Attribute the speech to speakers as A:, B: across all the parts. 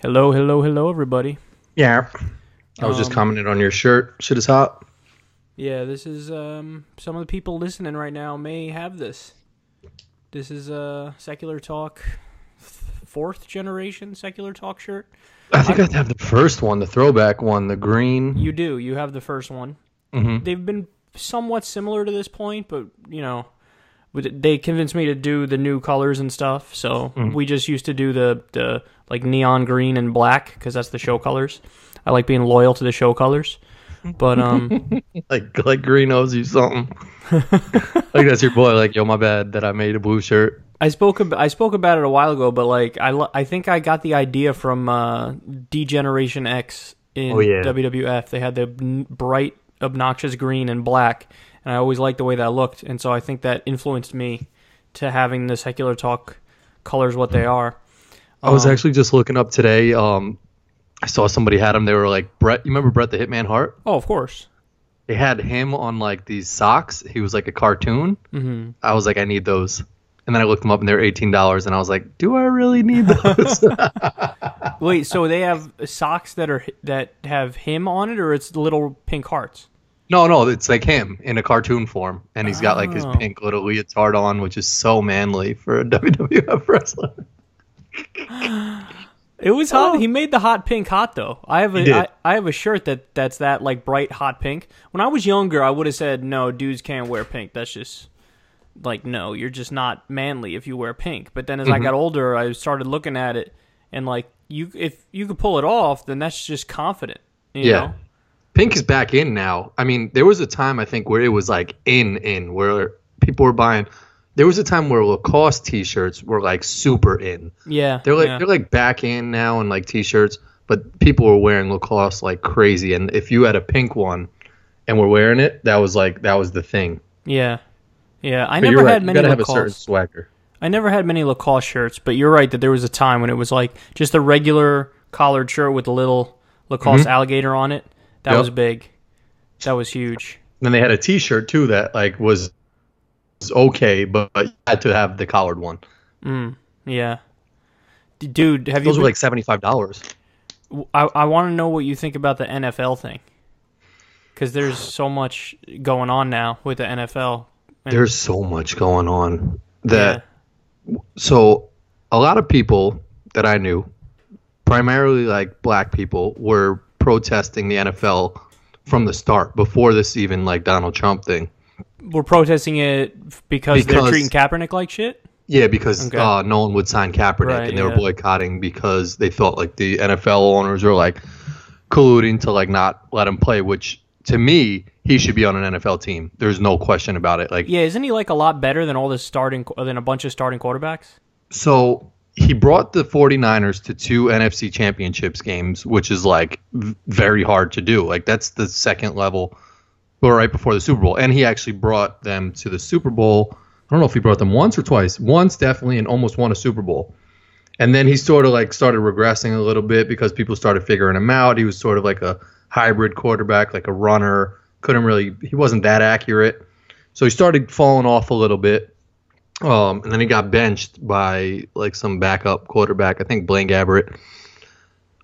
A: Hello, hello, hello, everybody.
B: Yeah. I was just commenting on your shirt. Shit is hot.
A: Yeah, this is some of the people listening right now may have this. This is a Secular Talk, fourth generation Secular Talk shirt.
B: I think I have the first one, the throwback one, the green.
A: You do. You have the first one.
B: Mm-hmm.
A: They've been somewhat similar to this point, but, you know, they convinced me to do the new colors and stuff, so we just used to do the like neon green and black because that's the show colors. I like being loyal to the show colors, but
B: like green owes you something. Like that's your boy. Like, yo, my bad that I made a blue shirt.
A: I spoke about it a while ago, but like I think I got the idea from D-Generation X in WWF. They had the bright, obnoxious green and black. And I always liked the way that looked, and so I think that influenced me to having the Secular Talk colors what they are.
B: I was actually just looking up today. I saw somebody had them. They were like, Bret. You remember Bret the Hitman Hart?
A: Oh, of course.
B: They had him on like these socks. He was like a cartoon.
A: Mm-hmm.
B: I was like, I need those. And then I looked them up, and they were $18. And I was like, do I really need those?
A: Wait, so they have socks that have him on it, or it's little pink hearts?
B: No, it's like him in a cartoon form, and he's got like his pink little leotard on, which is so manly for a WWF wrestler.
A: It was hot. He made the hot pink hot though. I have a shirt that's that like bright hot pink. When I was younger, I would have said no, dudes can't wear pink. That's just like no, you're just not manly if you wear pink. But then as I got older, I started looking at it and like if you could pull it off, then that's just confident. You know?
B: Pink is back in now. I mean, there was a time, I think, where it was like in where people were buying. There was a time where Lacoste t-shirts were like super in.
A: Yeah.
B: They're like back in now and like t-shirts, but people were wearing Lacoste like crazy. And if you had a pink one and were wearing it, that was the thing.
A: Yeah. Yeah. I
B: but
A: never had many
B: you gotta
A: Lacoste.
B: have a certain swagger.
A: I never had many Lacoste shirts, but you're right that there was a time when it was like just a regular collared shirt with a little Lacoste alligator on it. That was big. That was huge.
B: Then they had a T-shirt too that like was okay, but you had to have the collared one.
A: Yeah, dude, have
B: those
A: you?
B: Were like $75.
A: I want to know what you think about the NFL thing, because there's so much going on now with the NFL.
B: There's so much going on that. Yeah. So a lot of people that I knew, primarily like black people, were protesting the NFL from the start before this even like Donald Trump thing.
A: We're protesting it because they're treating Kaepernick like shit?
B: Yeah, because no one would sign Kaepernick, and they were boycotting because they felt like the NFL owners were like colluding to like not let him play, which to me, he should be on an NFL team. There's no question about it. Like,
A: yeah, isn't he like a lot better than than a bunch of starting quarterbacks?
B: So he brought the 49ers to 2 NFC championships games, which is like very hard to do. Like that's the second level, or right before the Super Bowl. And he actually brought them to the Super Bowl. I don't know if he brought them once or twice. Once definitely, and almost won a Super Bowl. And then he sort of like started regressing a little bit because people started figuring him out. He was sort of like a hybrid quarterback, like a runner. He wasn't that accurate. So he started falling off a little bit. And then he got benched by like some backup quarterback, I think Blaine Gabbert.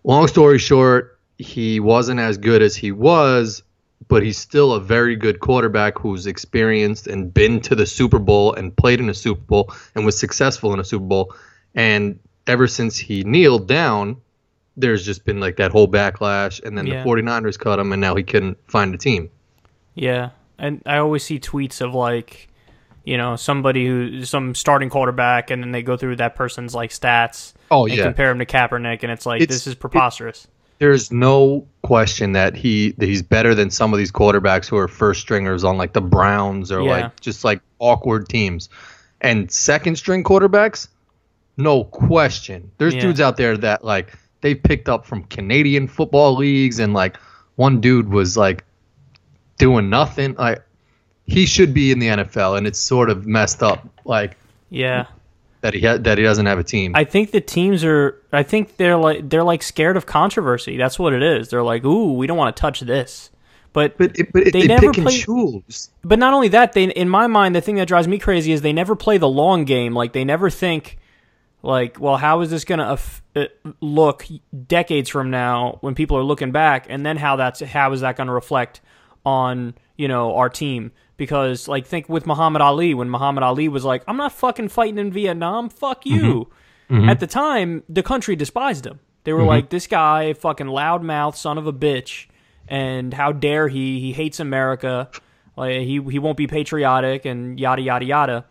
B: Long story short, he wasn't as good as he was, but he's still a very good quarterback who's experienced and been to the Super Bowl and played in a Super Bowl and was successful in a Super Bowl. And ever since he kneeled down, there's just been like that whole backlash. And then the 49ers cut him, and now he couldn't find a team.
A: Yeah, and I always see tweets of like, you know, some starting quarterback, and then they go through that person's like stats and compare him to Kaepernick, and it's like this is preposterous.
B: There's no question that he's better than some of these quarterbacks who are first stringers on like the Browns or like just like awkward teams. And second string quarterbacks, no question. There's dudes out there that like they picked up from Canadian football leagues, and like one dude was like doing nothing. Like, he should be in the NFL, and it's sort of messed up. Like, that he doesn't have a team.
A: I think the teams are. I think they're like scared of controversy. That's what it is. They're like, ooh, we don't want to touch this. But they never
B: pick
A: play.
B: And choose.
A: But not only that, in my mind, the thing that drives me crazy is they never play the long game. Like they never think, Like, well, how is this going to look decades from now when people are looking back, and then how is that going to reflect on, you know, our team? Because, like, think with Muhammad Ali, when Muhammad Ali was like, I'm not fucking fighting in Vietnam, fuck you. At the time, the country despised him. They were like, this guy, fucking loudmouth, son of a bitch, and how dare he hates America, like, he won't be patriotic, and yada, yada, yada.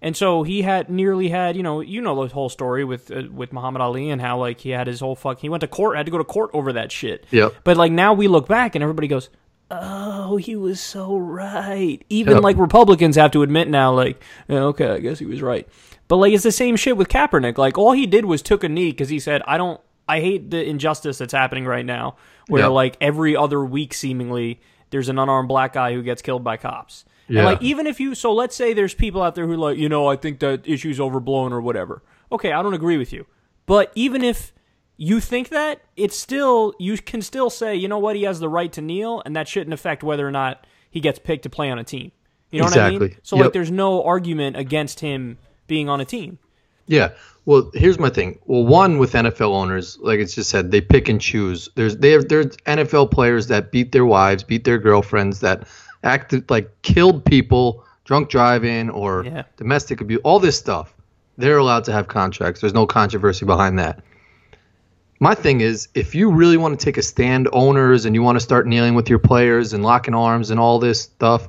A: And so he nearly had, you know the whole story with Muhammad Ali and how, like, he had his whole he went to court, had to go to court over that shit.
B: Yep.
A: But, like, now we look back and everybody goes, oh, he was so right. Even, like, Republicans have to admit now, like, yeah, okay, I guess he was right. But, like, it's the same shit with Kaepernick. Like, all he did was took a knee because he said, I hate the injustice that's happening right now, where, like, every other week, seemingly, there's an unarmed black guy who gets killed by cops. Yeah. And, like, even if so let's say there's people out there who are like, you know, I think that issue's overblown or whatever. Okay, I don't agree with you. But even if you think that, you can still say, you know what, he has the right to kneel, and that shouldn't affect whether or not he gets picked to play on a team. You know what I mean? So, like, there's no argument against him being on a team. Yeah.
B: Well, here's my thing. Well, one, with NFL owners, like it's just said, they pick and choose. There's NFL players that beat their wives, beat their girlfriends, that acted like killed people, drunk driving, or domestic abuse, all this stuff. They're allowed to have contracts. There's no controversy behind that. My thing is, if you really want to take a stand, owners, and you want to start kneeling with your players and locking arms and all this stuff,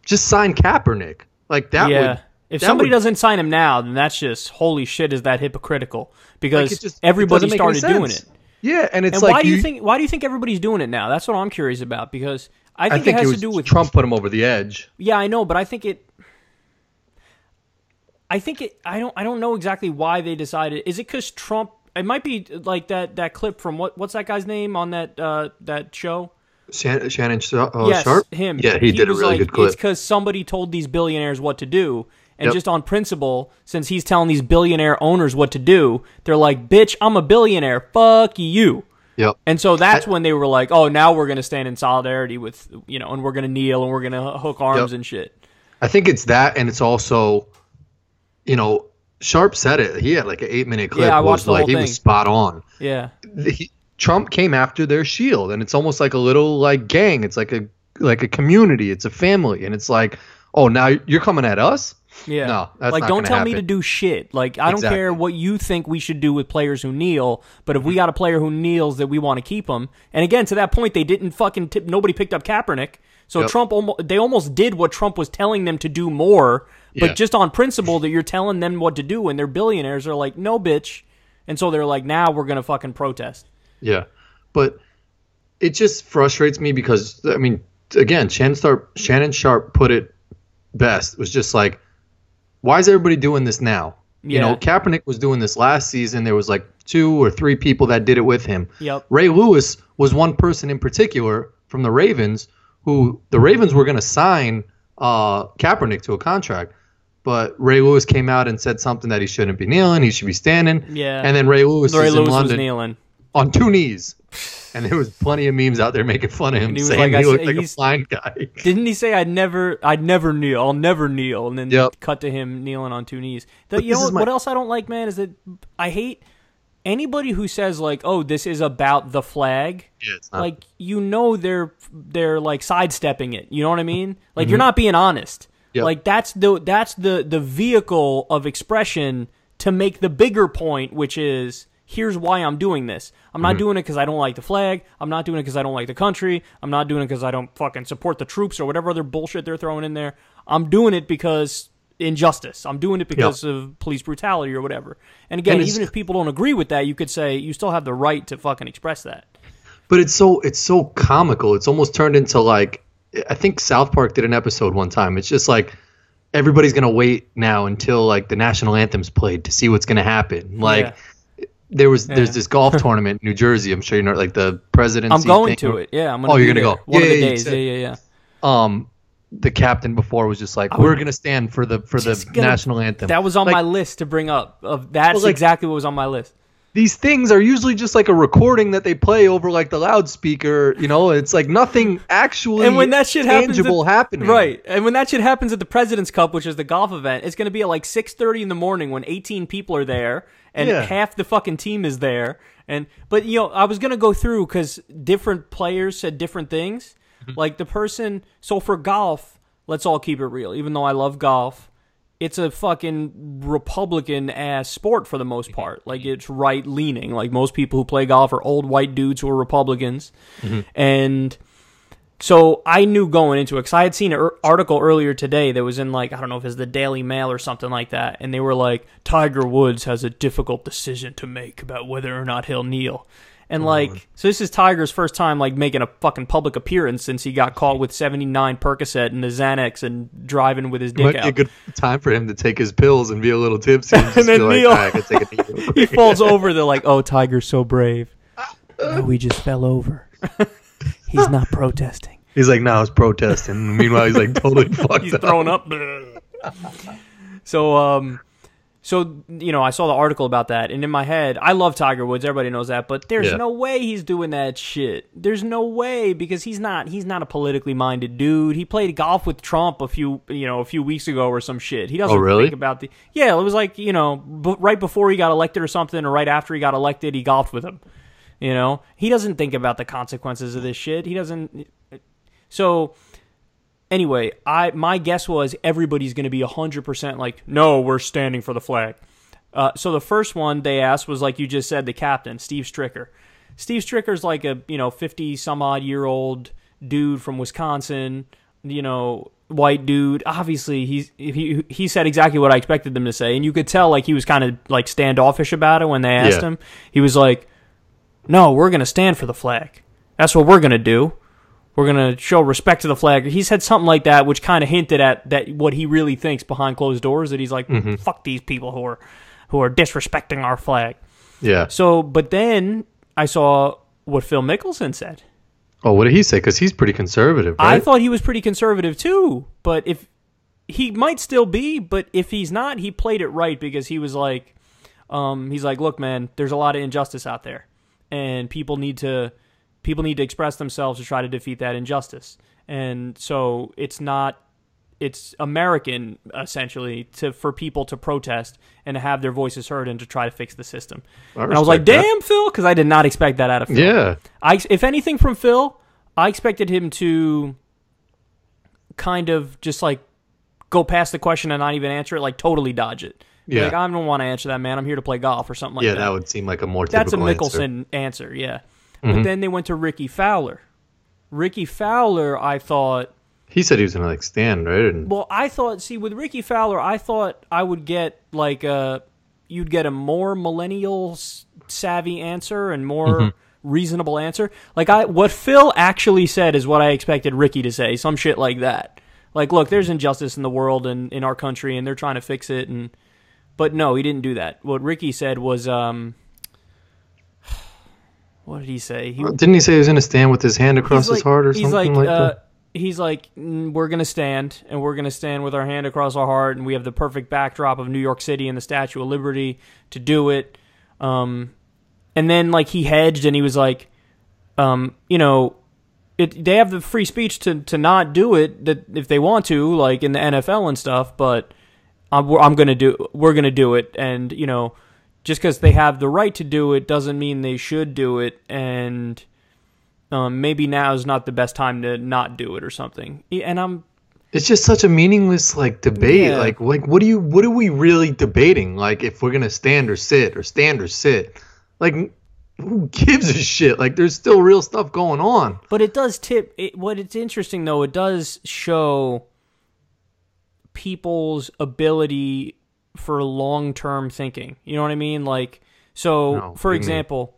B: just sign Kaepernick. Like, that would...
A: If somebody doesn't sign him now, then that's just, holy shit, is that hypocritical? Because everybody started doing it.
B: Yeah, and it's
A: why do you think everybody's doing it now? That's what I'm curious about, because I think it has to do with
B: Trump put him over the edge.
A: Yeah, I know, but I don't know exactly why they decided. Is it because Trump? It might be like that clip from what's that guy's name on that show?
B: Shannon Sharp?
A: Yes, him.
B: Yeah, he did a really good clip.
A: It's because somebody told these billionaires what to do. And just on principle, since he's telling these billionaire owners what to do, they're like, bitch, I'm a billionaire. Fuck you.
B: Yep.
A: And so that's when they were like, oh, now we're going to stand in solidarity with, you know, and we're going to kneel and we're going to hook arms and shit.
B: I think it's that, and it's also, you know, Sharp said it. He had like an 8-minute clip.
A: Yeah, I watched the whole thing.
B: He was spot on.
A: Yeah.
B: Trump came after their shield, and it's almost like a little like gang. It's like a community. It's a family, and it's like, oh, now you're coming at us?
A: Yeah.
B: No, that's
A: like,
B: not
A: don't tell
B: happen.
A: me to do shit. Like, I don't care what you think we should do with players who kneel, but if we got a player who kneels that we want to keep him, and again, to that point, they didn't fucking nobody picked up Kaepernick, so Trump they almost did what Trump was telling them to do more, but just on principle that you're telling them what to do, and their billionaires are like, no, bitch, and so they're like, now we're gonna fucking protest.
B: Yeah, but it just frustrates me because, I mean, again, Shannon Sharp put it best. It was just like, why is everybody doing this now? You know, Kaepernick was doing this last season. There was like 2 or 3 people that did it with him.
A: Yep.
B: Ray Lewis was one person in particular from the Ravens, who the Ravens were going to sign Kaepernick to a contract. But Ray Lewis came out and said something that he shouldn't be kneeling. He should be standing.
A: Yeah.
B: And then Ray Lewis in London
A: was kneeling
B: on 2 knees. And there was plenty of memes out there making fun of him, saying he looked like a blind guy.
A: Didn't he say, I'd never kneel, I'll never kneel, and then cut to him kneeling on 2 knees. You know what else I don't like, man, is that I hate anybody who says, like, oh, this is about the flag.
B: Yeah, it's not.
A: Like, you know, they're like sidestepping it. You know what I mean? Like, you're not being honest. Yep. Like, that's the vehicle of expression to make the bigger point, which is, here's why I'm doing this. I'm not doing it because I don't like the flag. I'm not doing it because I don't like the country. I'm not doing it because I don't fucking support the troops or whatever other bullshit they're throwing in there. I'm doing it because injustice. I'm doing it because of police brutality or whatever. And again, even if people don't agree with that, you could say you still have the right to fucking express that.
B: But it's so comical. It's almost turned into, like, I think South Park did an episode one time. It's just like, everybody's going to wait now until, like, the national anthem's played to see what's going to happen. Like, there's this golf tournament in New Jersey. I'm sure you know, like the presidency.
A: I'm going to it. Yeah, I'm going.
B: Oh, you're gonna go.
A: One of the days. Yeah.
B: The captain before was just like, we're gonna stand for the national anthem.
A: That was on my list to bring up. That's exactly what was on my list.
B: These things are usually just like a recording that they play over like the loudspeaker. You know, it's like nothing actually
A: and when that shit
B: tangible happening.
A: Right. And when that shit happens at the President's Cup, which is the golf event, it's going to be at like 6:30 in the morning when 18 people are there. and half the fucking team is there. But I was gonna go through because different players said different things. Like the person. So for golf, let's all keep it real. Even though I love golf, it's a fucking Republican-ass sport for the most part. Like, it's right-leaning. Like, most people who play golf are old white dudes who are Republicans. And so I knew going into it, because I had seen an article earlier today that was in, like, I don't know if it's the Daily Mail or something like that, and they were like, Tiger Woods has a difficult decision to make about whether or not he'll kneel. And, so this is Tiger's first time, making a fucking public appearance since he got caught with 79 Percocet and the Xanax and driving with his dick out.
B: Might be a good time for him to take his pills and be a little tipsy. And, just
A: then kneel.
B: I can take a knee.
A: He falls over. They're like, oh, Tiger's so brave. No, he just fell over. He's not protesting.
B: He's like, no, I was protesting. Meanwhile, he's totally fucked up.
A: He's throwing up. So, I saw the article about that, and in my head, I love Tiger Woods, everybody knows that, but there's no way he's doing that shit. There's no way, because he's not a politically minded dude. He played golf with Trump a few weeks ago or some shit. He doesn't think about it was right before he got elected or something, or right after he got elected, he golfed with him. He doesn't think about the consequences of this shit. He doesn't. So, anyway, my guess was everybody's going to be 100% like, no, we're standing for the flag. So the first one they asked was, like you just said, the captain, Steve Stricker. Steve Stricker's like a 50-some-odd-year-old dude from Wisconsin, white dude. Obviously, he said exactly what I expected them to say, and you could tell he was kind of standoffish about it when they asked him. He was like, no, we're going to stand for the flag. That's what we're going to do. We're going to show respect to the flag. He said something like that, which kind of hinted at that what he really thinks behind closed doors, that he's like, fuck these people who are disrespecting our flag. Yeah. So, but then I saw what Phil Mickelson said.
B: Oh, what did he say? Because he's pretty conservative, right?
A: I thought he was pretty conservative too, but if he might still be, but if he's not, he played it right, because he was like, look, man, there's a lot of injustice out there, and people need to express themselves to try to defeat that injustice. And so it's American, essentially, for people to protest and to have their voices heard and to try to fix the system. And I was like, damn, Phil, because I did not expect that out of Phil. Yeah. If anything from Phil, I expected him to kind of just go past the question and not even answer it, totally dodge it. Yeah. I don't want to answer that, man. I'm here to play golf or something like that.
B: Yeah, that would seem like a more typical
A: answer. That's a Mickelson answer, yeah. But then they went to Ricky Fowler. Ricky Fowler, I thought...
B: He said he was going to stand, right?
A: Well, I thought... See, with Ricky Fowler, I thought I would get, you'd get a more millennial-savvy answer and more reasonable answer. What Phil actually said is what I expected Ricky to say. Some shit like that. Look, there's injustice in the world and in our country, and they're trying to fix it. But no, he didn't do that. What Ricky said was... What did he say?
B: Didn't he say he was going to stand with his hand across his heart or something like that?
A: He's like, we're going to stand, and we're going to stand with our hand across our heart, and we have the perfect backdrop of New York City and the Statue of Liberty to do it. And then, he hedged, and he was like, they have the free speech to not do it that if they want to, in the NFL and stuff, but we're going to do it, and, just because they have the right to do it doesn't mean they should do it, and maybe now is not the best time to not do it or something. And
B: it's just such a meaningless debate. Yeah. What are we really debating? If we're gonna stand or sit or stand or sit, who gives a shit? There's still real stuff going on.
A: But it does what it's interesting though. It does show people's ability for long-term thinking. You know what I mean? For example,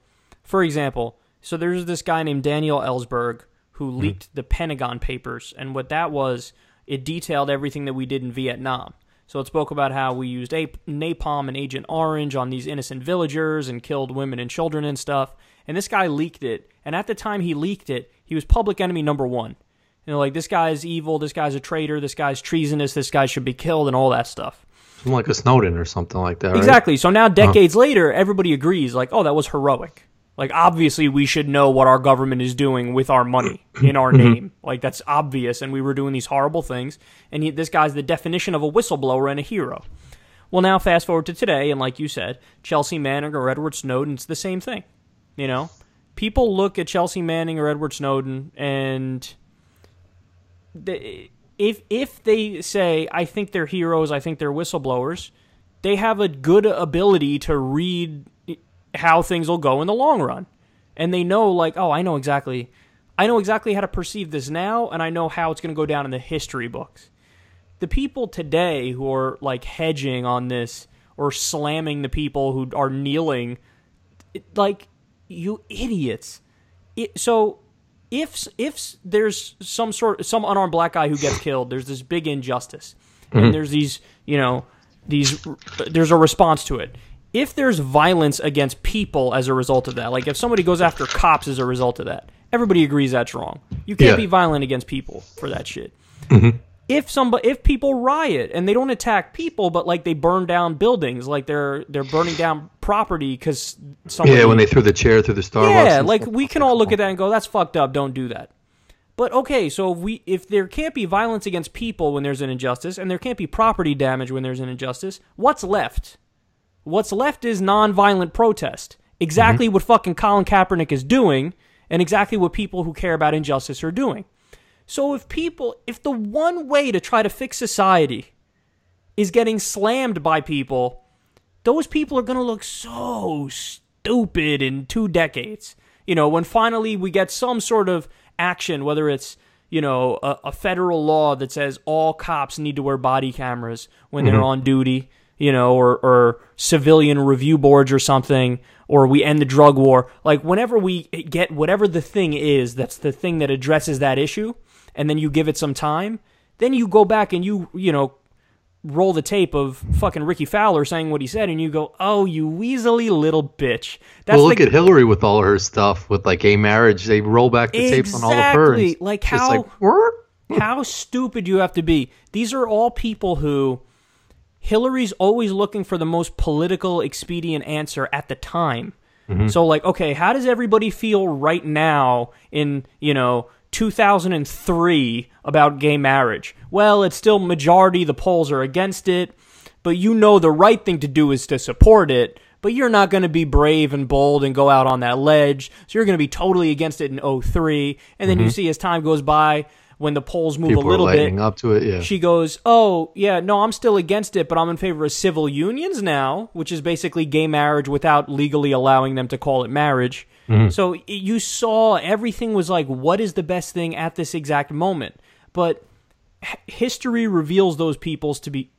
A: so there's this guy named Daniel Ellsberg who leaked the Pentagon Papers, and what that was, it detailed everything that we did in Vietnam. So it spoke about how we used napalm and Agent Orange on these innocent villagers and killed women and children and stuff. And this guy leaked it, and at the time he leaked it, he was public enemy number one. This guy's evil, this guy's a traitor, this guy's treasonous, this guy should be killed, and all that stuff.
B: Like a Snowden or something like that, right?
A: Exactly. So now, decades later, everybody agrees, oh, that was heroic. Obviously, we should know what our government is doing with our money in our name. That's obvious, and we were doing these horrible things. And this guy's the definition of a whistleblower and a hero. Well, now fast forward to today, and like you said, Chelsea Manning or Edward Snowden, it's the same thing. You know, people look at Chelsea Manning or Edward Snowden, and if they say, I think they're heroes, I think they're whistleblowers, they have a good ability to read how things will go in the long run. And they know, like, oh, I know exactly how to perceive this now, and I know how it's going to go down in the history books. The people today who are, like, hedging on this or slamming the people who are kneeling, like, you idiots. So if there's some unarmed black guy who gets killed, there's this big injustice, and there's there's a response to it. If there's violence against people as a result of that, like if somebody goes after cops as a result of that, everybody agrees that's wrong. You can't be violent against people for that shit. If people riot and they don't attack people, but like they burn down buildings, like they're burning down property because somebody...
B: Yeah, when they threw the chair through the Starbucks.
A: Yeah, like we can all look at that and go, that's fucked up, don't do that. But okay, so if there can't be violence against people when there's an injustice, and there can't be property damage when there's an injustice, what's left? What's left is nonviolent protest. Exactly what fucking Colin Kaepernick is doing, and exactly what people who care about injustice are doing. So if the one way to try to fix society is getting slammed by people, those people are going to look so stupid in 2 decades. You know, when finally we get some sort of action, whether it's, you know, a federal law that says all cops need to wear body cameras when they're on duty, you know, or civilian review boards or something, or we end the drug war. Like, whenever we get whatever the thing is, that's the thing that addresses that issue, and then you give it some time, then you go back and you know, roll the tape of fucking Ricky Fowler saying what he said, and you go, oh, you weaselly little bitch.
B: Well, look at Hillary with all her stuff with, like, gay marriage. They roll back the tapes on all of her.
A: Exactly. Like, how stupid you have to be. These are all people who... Hillary's always looking for the most political expedient answer at the time. So, like, okay, how does everybody feel right now in, you know, 2003 about gay marriage? Well, it's still majority, the polls are against it, but you know the right thing to do is to support it, but you're not going to be brave and bold and go out on that ledge, so you're going to be totally against it in 2003, and then you see as time goes by, when the polls move
B: people
A: a little bit,
B: up to it, yeah.
A: She goes, oh, yeah, no, I'm still against it, but I'm in favor of civil unions now, which is basically gay marriage without legally allowing them to call it marriage. So you saw everything was like, what is the best thing at this exact moment? But history reveals those people to be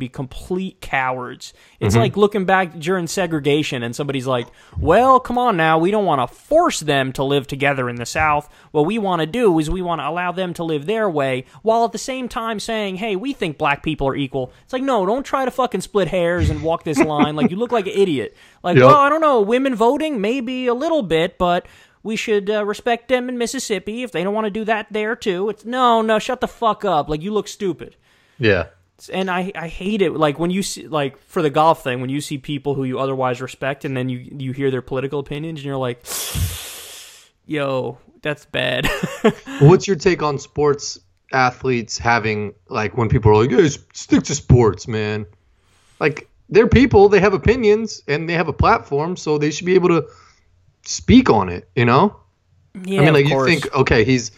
A: complete cowards. It's like looking back during segregation and somebody's like, well, come on now, we don't want to force them to live together in the South. What we want to do is we want to allow them to live their way, while at the same time saying, hey, we think black people are equal. It's like, no, don't try to fucking split hairs and walk this line. Like, you look like an idiot. Like, well, I don't know, women voting, maybe a little bit, but we should respect them in Mississippi if they don't want to do that there too. It's no, shut the fuck up. Like, you look stupid. Yeah. And I hate it. Like, when you see, like, for the golf thing, when you see people who you otherwise respect and then you hear their political opinions and you're like, yo, that's bad.
B: What's your take on sports athletes having, like, when people are like, hey, stick to sports, man? Like, they're people, they have opinions, and they have a platform, so they should be able to speak on it, you know?
A: Yeah,
B: I mean, like,
A: of course.
B: You think, okay, he's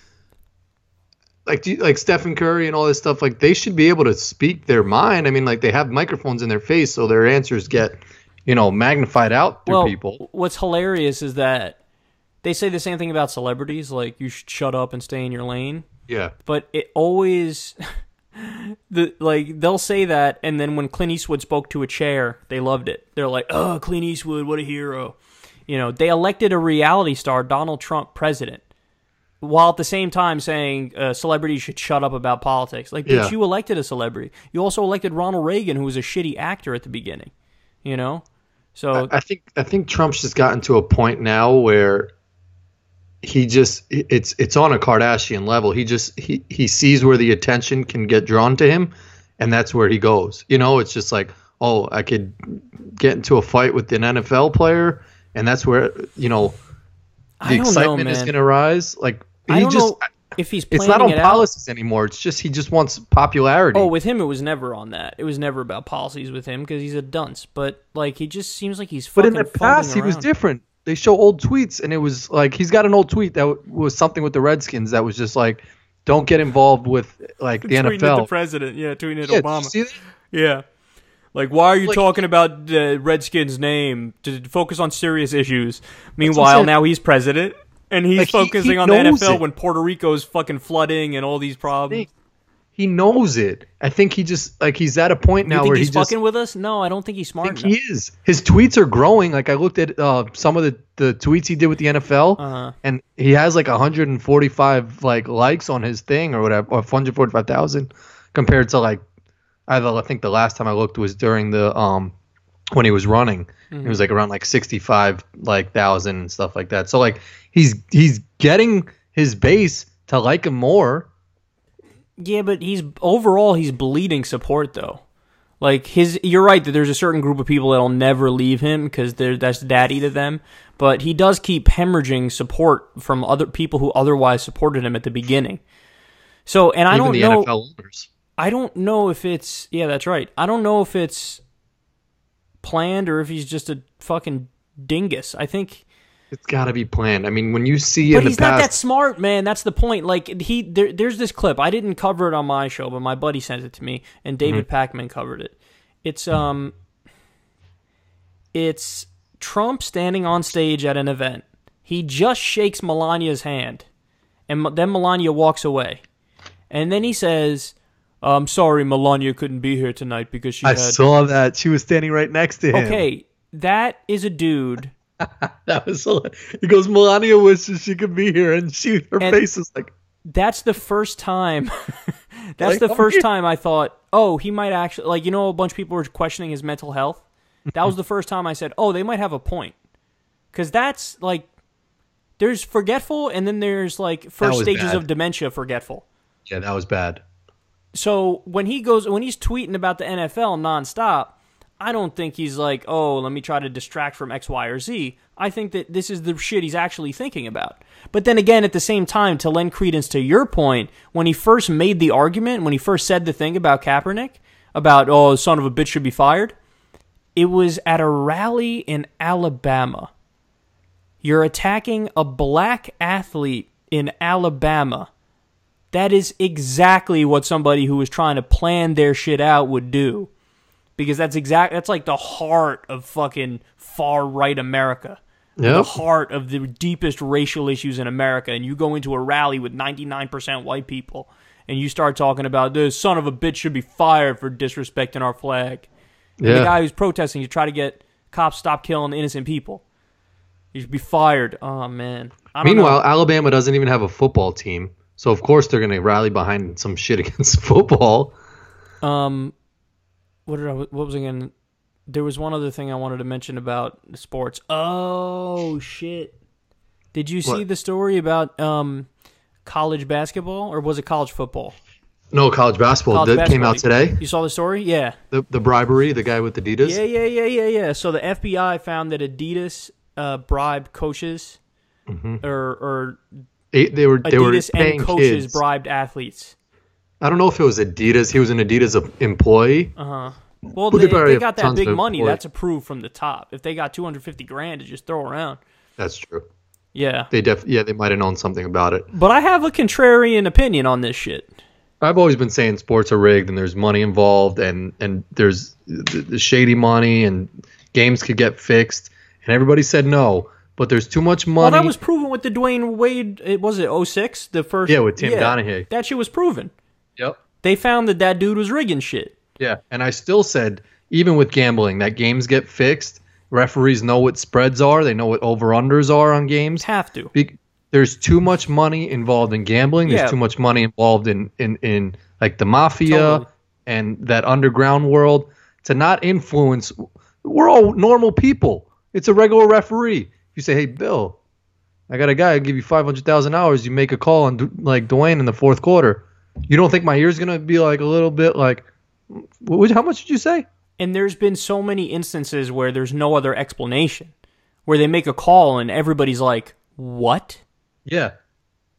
B: like, like Stephen Curry and all this stuff, like, they should be able to speak their mind. I mean, like, they have microphones in their face, so their answers get, you know, magnified out through people.
A: What's hilarious is that they say the same thing about celebrities, like, you should shut up and stay in your lane.
B: Yeah.
A: But it always... they'll say that, and then when Clint Eastwood spoke to a chair, they loved it. They're like, oh, Clint Eastwood, what a hero. You know, they elected a reality star, Donald Trump, president, while at the same time saying celebrities should shut up about politics. Like, but you elected a celebrity. You also elected Ronald Reagan, who was a shitty actor at the beginning. You know, so
B: I think Trump's just gotten to a point now where he just it's on a Kardashian level. He sees where the attention can get drawn to him, and that's where he goes. You know, it's just like, oh, I could get into a fight with an NFL player. And that's where, you know, the excitement is going to rise. Like,
A: if he's
B: It's
A: planning
B: not on
A: it
B: policies anymore. It's just he just wants popularity.
A: Oh, with him, it was never on that. It was never about policies with him because he's a dunce. But like, he just seems like he's fucking.
B: But in the past, he was different. They show old tweets, and it was like he's got an old tweet that was something with the Redskins that was just like, "Don't get involved with like the
A: tweeting
B: NFL."
A: At the president, tweeting at
B: Obama.
A: Obama.
B: Did you see that?
A: Yeah. Like, why are you talking about the Redskins' name? To focus on serious issues. Meanwhile, now he's president, and he's focusing on the NFL when Puerto Rico's fucking flooding and all these problems.
B: He knows it. I think he just he's at a point now where
A: he's fucking with us. No, I don't think he's smart.
B: I think he is. His tweets are growing. Like I looked at some of the tweets he did with the NFL, and he has like 145 likes on his thing or whatever, or 145,000 compared to like. I think the last time I looked was during the when he was running. Mm-hmm. It was like around like 65,000 and stuff like that. So like he's getting his base to like him more.
A: Yeah, but he's bleeding support though. Like you're right that there's a certain group of people that'll never leave him because that's daddy to them. But he does keep hemorrhaging support from other people who otherwise supported him at the beginning. So I don't know. NFL owners. I don't know if it's that's right. I don't know if it's planned or if he's just a fucking dingus. I think
B: it's got to be planned. I mean, when you see
A: but he's not that smart, man. That's the point. Like there's this clip. I didn't cover it on my show, but my buddy sent it to me, and David Packman covered it. It's Trump standing on stage at an event. He just shakes Melania's hand, and then Melania walks away, and then he says, "I'm sorry, Melania couldn't be here tonight because she." I
B: saw that. She was standing right next to him.
A: Okay, that is a dude.
B: That was so. He goes, Melania wishes she could be here, and her face is like.
A: That's the first time. That's the first time I thought, oh, he might actually a bunch of people were questioning his mental health. That was the first time I said, oh, they might have a point, because that's like, there's forgetful, and then there's like first stages of dementia forgetful.
B: Yeah, that was bad.
A: So when he's tweeting about the NFL nonstop, I don't think he's like, oh, let me try to distract from X, Y, or Z. I think that this is the shit he's actually thinking about. But then again, at the same time, to lend credence to your point, when he first made the argument, when he first said the thing about Kaepernick, about, oh, son of a bitch should be fired, it was at a rally in Alabama. You're attacking a black athlete in Alabama. That is exactly what somebody who was trying to plan their shit out would do. Because that's like the heart of fucking far-right America. Yep. The heart of the deepest racial issues in America. And you go into a rally with 99% white people, and you start talking about, this son of a bitch should be fired for disrespecting our flag. Yeah. And the guy who's protesting to try to get cops to stop killing innocent people, he should be fired. Oh, man.
B: Meanwhile, Alabama doesn't even have a football team. So, of course, they're going to rally behind some shit against football.
A: What was I going to... There was one other thing I wanted to mention about sports. Oh, shit. Did you see the story about college basketball, or was it college football?
B: No, college basketball. Came out today.
A: You saw the story? Yeah.
B: The bribery, the guy with Adidas?
A: Yeah. So the FBI found that Adidas bribed coaches, or
B: they were
A: Adidas
B: paying
A: and coaches
B: kids.
A: Bribed athletes.
B: I don't know if it was Adidas. He was an Adidas employee.
A: Well, they got that big money. That's approved from the top. If they got $250,000 to just throw around,
B: that's true.
A: Yeah,
B: they might have known something about it.
A: But I have a contrarian opinion on this shit.
B: I've always been saying sports are rigged and there's money involved and there's the shady money and games could get fixed, and everybody said no. But there's too much money.
A: Well, that was proven with the Dwayne Wade. Was it 06? The first.
B: Yeah, with Tim Donahue.
A: That shit was proven.
B: Yep.
A: They found that dude was rigging shit.
B: Yeah, and I still said, even with gambling, that games get fixed. Referees know what spreads are. They know what over-unders are on games.
A: Have to.
B: There's too much money involved in gambling. There's too much money involved in like the mafia and that underground world to not influence. We're all normal people. It's a regular referee. You say, hey, Bill, I got a guy. I'll give you $500,000. You make a call on like Dwayne in the fourth quarter. You don't think my ear's going to be like a little bit like, how much did you say?
A: And there's been so many instances where there's no other explanation, where they make a call and everybody's like, what?
B: Yeah.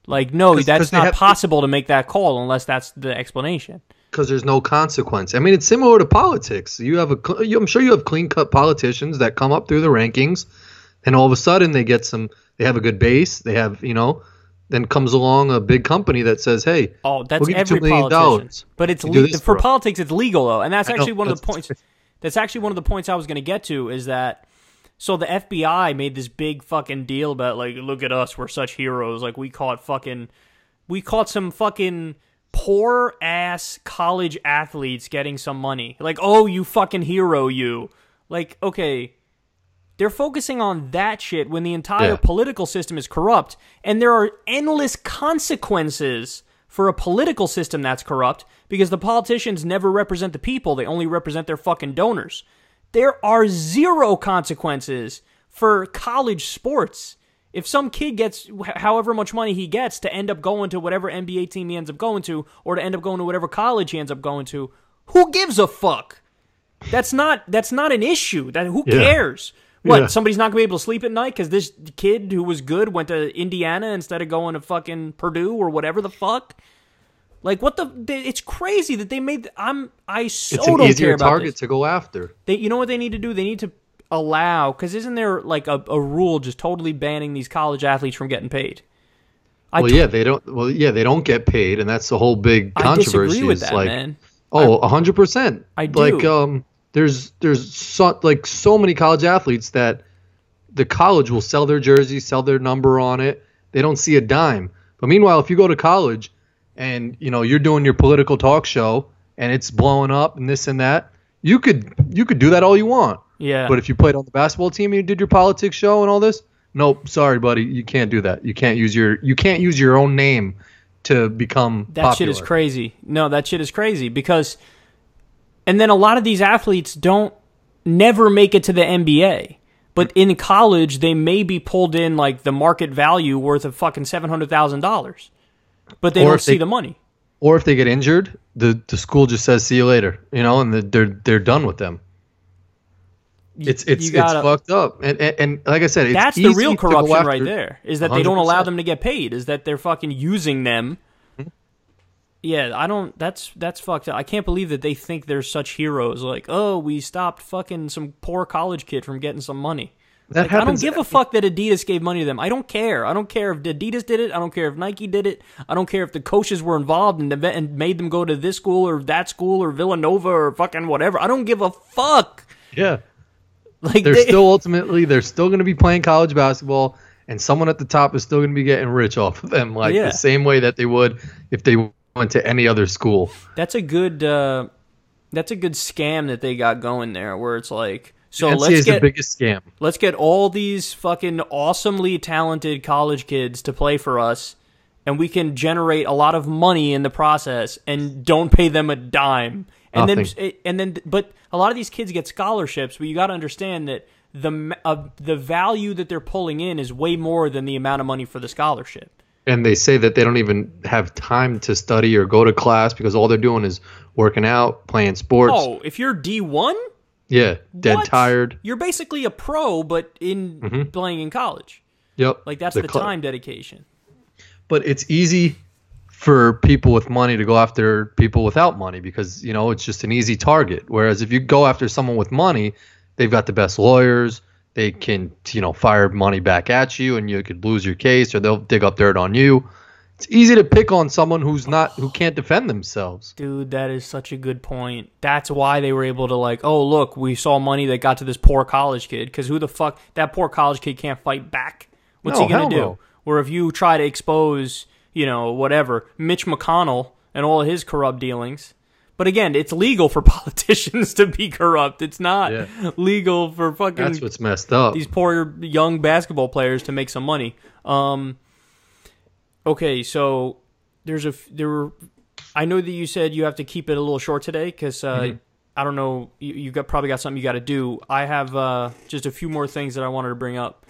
A: Like, no, that's not possible to make that call unless that's the explanation.
B: Because there's no consequence. I mean, it's similar to politics. I'm sure you have clean-cut politicians that come up through the rankings, and all of a sudden they have a good base. They have, then comes along a big company that says, "Hey,
A: that's
B: we'll
A: every politician." But it's for politics. It's legal though, and that's actually one of the points. That's actually one of the points I was going to get to. Is that so? The FBI made this big fucking deal about like, look at us, we're such heroes. Like we caught some fucking poor ass college athletes getting some money. Like, oh, you fucking hero, you. Like, okay. They're focusing on that shit when the entire political system is corrupt, and there are endless consequences for a political system that's corrupt because the politicians never represent the people. They only represent their fucking donors. There are zero consequences for college sports. If some kid gets however much money he gets to end up going to whatever NBA team he ends up going to, or to end up going to whatever college he ends up going to, who gives a fuck? That's not an issue. Who cares? What, somebody's not going to be able to sleep at night because this kid who was good went to Indiana instead of going to fucking Purdue or whatever the fuck? Like, it's crazy that they made, it's an
B: easier target to go after.
A: You know what they need to do? They need to allow, because isn't there like a rule just totally banning these college athletes from getting paid?
B: They don't get paid, and that's the whole big controversy.
A: I disagree with that, man.
B: 100%.
A: I do.
B: Like, there's so many college athletes that the college will sell their jersey, sell their number on it. They don't see a dime. But meanwhile, if you go to college and you're doing your political talk show and it's blowing up and this and that, you could do that all you want.
A: Yeah.
B: But if you played on the basketball team and you did your politics show and all this, nope, sorry, buddy, you can't do that. You can't use your own name to become popular.
A: Shit is crazy. No, that shit is crazy because. And then a lot of these athletes never make it to the NBA. But in college, they may be pulled in like the market value worth of fucking $700,000. But they don't see the money.
B: Or if they get injured, the school just says, see you later. And they're done with them. It's fucked up. And like I said, it's
A: that's the real corruption right there. Is that 100%. They don't allow them to get paid. Is that they're fucking using them. Yeah, that's fucked up. I can't believe that they think they're such heroes. Like, oh, we stopped fucking some poor college kid from getting some money.
B: That happens.
A: I don't give a fuck that Adidas gave money to them. I don't care. I don't care if Adidas did it. I don't care if Nike did it. I don't care if the coaches were involved and made them go to this school or that school or Villanova or fucking whatever. I don't give a fuck.
B: Yeah. Like they're still going to be playing college basketball, and someone at the top is still going to be getting rich off of them, the same way that they would if they went to any other school.
A: That's a good scam that they got going there, where it's like, so
B: let's get the biggest scam.
A: Let's get all these fucking awesomely talented college kids to play for us, and we can generate a lot of money in the process, and don't pay them a dime. But a lot of these kids get scholarships, but you got to understand that the value that they're pulling in is way more than the amount of money for the scholarship.
B: And they say that they don't even have time to study or go to class because all they're doing is working out, playing sports.
A: Oh, if you're D1?
B: Yeah, dead tired.
A: You're basically a pro, but playing in college.
B: Yep.
A: Like, that's the time dedication.
B: But it's easy for people with money to go after people without money because, it's just an easy target. Whereas if you go after someone with money, they've got the best lawyers. They can, fire money back at you, and you could lose your case, or they'll dig up dirt on you. It's easy to pick on someone who can't defend themselves.
A: Dude, that is such a good point. That's why they were able to oh, look, we saw money that got to this poor college kid, because who the fuck, that poor college kid can't fight back. What's he going to do? No. Or if you try to expose, whatever, Mitch McConnell and all of his corrupt dealings. But again, it's legal for politicians to be corrupt. It's not legal for fucking...
B: That's what's messed up.
A: These poor young basketball players to make some money. Okay, so I know that you said you have to keep it a little short today because I don't know, you probably got something you got to do. I have just a few more things that I wanted to bring up.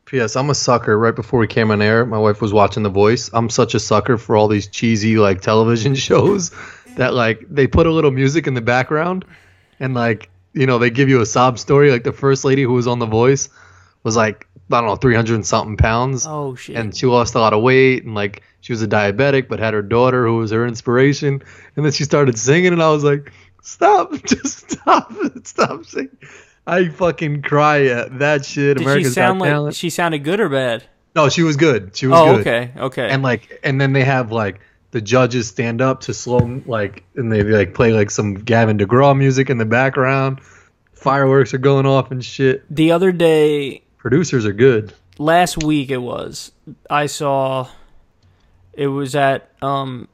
B: P.S. I'm a sucker. Right before we came on air, my wife was watching The Voice. I'm such a sucker for all these cheesy television shows that they put a little music in the background and they give you a sob story. Like the first lady who was on The Voice was I don't know, 300 and something pounds.
A: Oh shit.
B: And she lost a lot of weight, and like she was a diabetic, but had her daughter who was her inspiration. And then she started singing, and I was like, stop, just stop singing. I fucking cry at that shit.
A: Did
B: America's
A: she sound
B: Got
A: like
B: Talent.
A: she sounded good or bad?
B: No, she was good. She was good.
A: Okay.
B: And then they have like the judges stand up to slow, like, and they like play like some Gavin DeGraw music in the background. Fireworks are going off and shit.
A: The other day,
B: producers are good.
A: Last week I saw. It was at I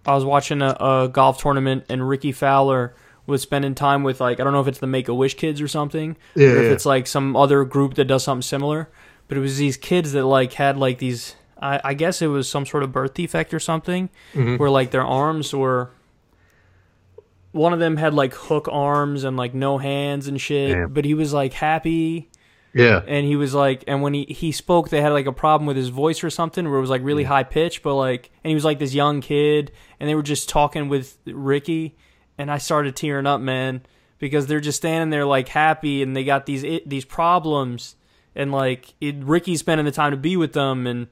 A: was watching a golf tournament, and Ricky Fowler was spending time with, like, I don't know if it's the Make-A-Wish kids or something, or if it's like some other group that does something similar. But it was these kids that like had like these. I guess it was some sort of birth defect or something, where like their arms were. One of them had like hook arms and like no hands and shit. Damn. But he was like happy.
B: Yeah.
A: And he was like, and when he spoke, they had like a problem with his voice or something, where it was like really high pitched, but like, and he was like this young kid, and they were just talking with Ricky, and I started tearing up, man, because they're just standing there like happy, and they got these problems, and like Ricky's spending the time to be with them, and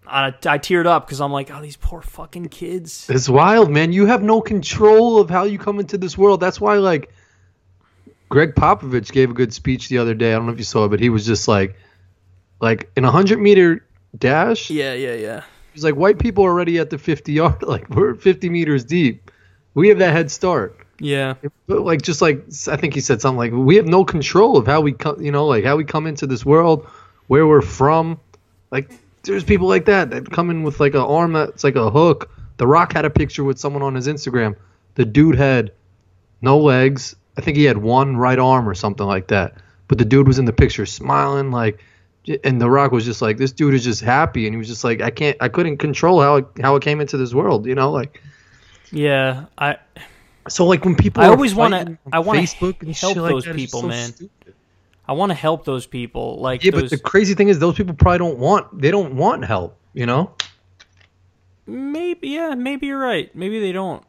A: I teared up because I'm like, oh, these poor fucking kids.
B: It's wild, man. You have no control of how you come into this world. That's why, like, Greg Popovich gave a good speech the other day. I don't know if you saw it, but he was just like in a 100-meter dash.
A: Yeah.
B: He's like, white people are already at the 50-yard. Like, we're 50 meters deep. We have that head start.
A: Yeah.
B: But like, just like, I think he said something like, we have no control of how we come, like how we come into this world, where we're from. Like, there's people like that come in with like an arm that's like a hook. The Rock had a picture with someone on his Instagram. The dude had no legs. I think he had one right arm or something like that. But the dude was in the picture smiling, like, and The Rock was just like, this dude is just happy, and he was just like, I couldn't control how it came into this world, like.
A: Yeah,
B: So like when people
A: I want to
B: Facebook and
A: help
B: shit like
A: those
B: that,
A: people,
B: so
A: man.
B: stupid.
A: I want to help those people. Like,
B: yeah, but the crazy thing is, those people probably don't want help.
A: Maybe you're right. Maybe they don't.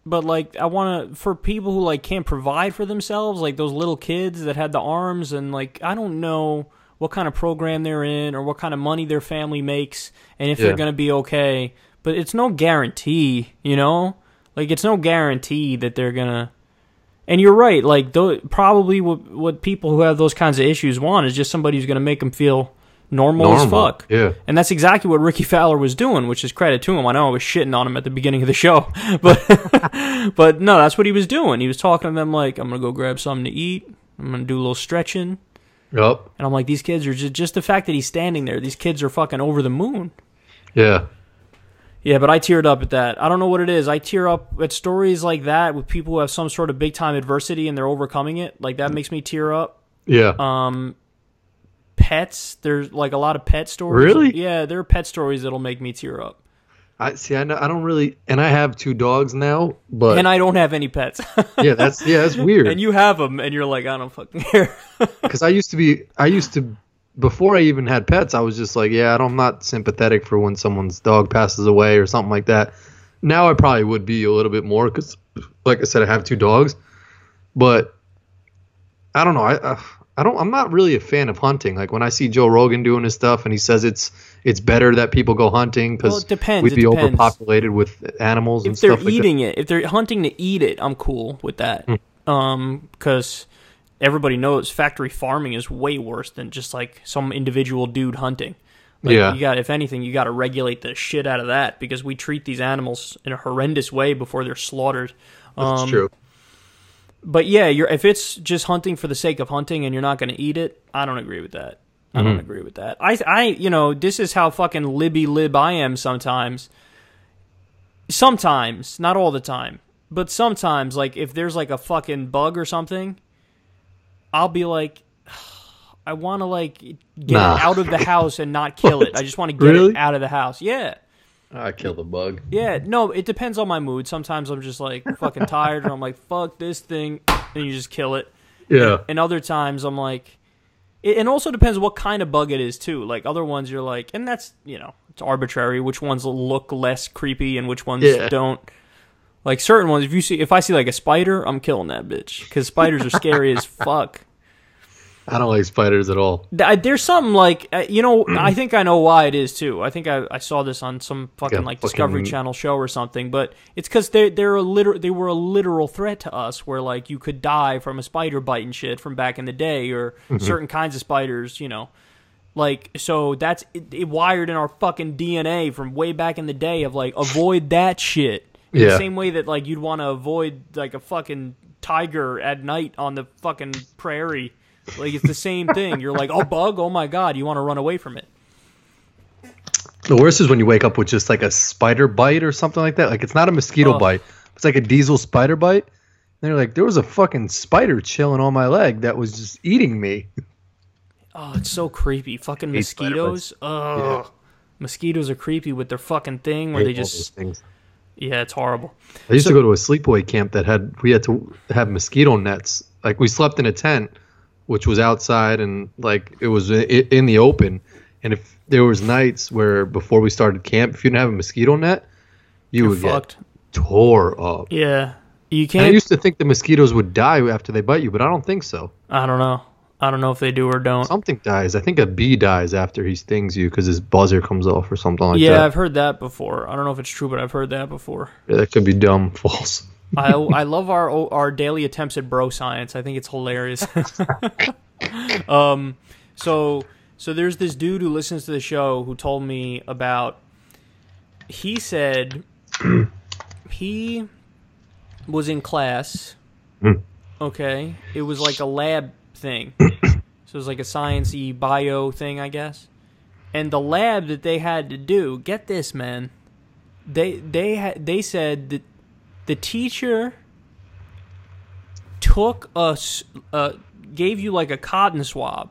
A: But like, I want to, for people who like can't provide for themselves, like those little kids that had the arms, and like, I don't know what kind of program they're in or what kind of money their family makes, and if they're gonna be okay. But it's no guarantee, Like, it's no guarantee that they're gonna. And you're right, like, probably what people who have those kinds of issues want is just somebody who's going to make them feel normal as fuck.
B: Yeah.
A: And that's exactly what Ricky Fowler was doing, which is credit to him. I know I was shitting on him at the beginning of the show, but no, that's what he was doing. He was talking to them like, I'm going to go grab something to eat. I'm going to do a little stretching.
B: Yep.
A: And I'm like, these kids are just the fact that he's standing there, these kids are fucking over the moon.
B: Yeah.
A: Yeah, but I teared up at that. I don't know what it is. I tear up at stories like that with people who have some sort of big-time adversity and they're overcoming it. Like, that makes me tear up.
B: Yeah.
A: Pets. There's, like, a lot of pet stories.
B: Really?
A: Yeah, there are pet stories that'll make me tear up.
B: I don't really, and I have 2 dogs now, but.
A: And I don't have any pets.
B: that's weird.
A: And you have them, and you're like, I don't fucking care.
B: Because before I even had pets, I was just like, I'm not sympathetic for when someone's dog passes away or something like that. Now I probably would be a little bit more because, like I said, I have 2 dogs. But I don't know. I'm not really a fan of hunting. Like when I see Joe Rogan doing his stuff and he says it's better that people go hunting because we'd be overpopulated with animals and stuff like that. If they're eating
A: it, if they're hunting to eat it, I'm cool with that. Because everybody knows factory farming is way worse than just like some individual dude hunting. Like, if anything, you got to regulate the shit out of that because we treat these animals in a horrendous way before they're slaughtered.
B: That's true.
A: But yeah, if it's just hunting for the sake of hunting and you're not going to eat it, I don't agree with that. I don't agree with that. This is how fucking lib I am sometimes. Sometimes, not all the time, but sometimes, like if there's like a fucking bug or something, I'll be like, I want to like get it out of the house and not kill it. I just want to get it out of the house. Yeah.
B: I kill the bug.
A: Yeah, no, it depends on my mood. Sometimes I'm just like fucking tired and I'm like, fuck this thing, and you just kill it.
B: Yeah.
A: And other times I'm like, it also depends what kind of bug it is too. Like other ones you're like, and that's, it's arbitrary which ones look less creepy and which ones don't. Like certain ones, if I see like a spider, I'm killing that bitch because spiders are scary as fuck.
B: I don't like spiders at all.
A: There's something like, I think I know why it is too. I think I saw this on some fucking Discovery Channel show or something, but it's because they were a literal threat to us, where like you could die from a spider bite and shit from back in the day, or certain kinds of spiders, like, so that's it wired in our fucking DNA from way back in the day of like, avoid that shit. In the same way that like you'd want to avoid like a fucking tiger at night on the fucking prairie. Like, it's the same thing. You're like, oh, bug, oh my god, you want to run away from it.
B: The worst is when you wake up with just like a spider bite or something like that. Like, it's not a mosquito bite. It's like a diesel spider bite. And you're like, there was a fucking spider chilling on my leg that was just eating me.
A: Oh, it's so creepy. Fucking mosquitoes. Oh, yeah. Mosquitoes are creepy with their fucking thing where they just... Yeah, it's horrible.
B: I used to go to a sleepaway camp that we had to have mosquito nets. Like, we slept in a tent, which was outside, and like it was in the open. And if there was nights where before we started camp, if you didn't have a mosquito net, you would get tore up.
A: Yeah, you can't.
B: And I used to think the mosquitoes would die after they bite you, but I don't think so.
A: I don't know if they do or don't.
B: Something dies. I think a bee dies after he stings you because his buzzer comes off or something like that.
A: Yeah, I've heard that before. I don't know if it's true, but I've heard that before.
B: Yeah, that could be dumb, false.
A: I love our daily attempts at bro science. I think it's hilarious. So there's this dude who listens to the show who told me about. He said he was in class. Okay, it was like a lab thing. So it was like a science-y bio thing, I guess. And the lab that they had to do, get this, man. They said that the teacher gave you like a cotton swab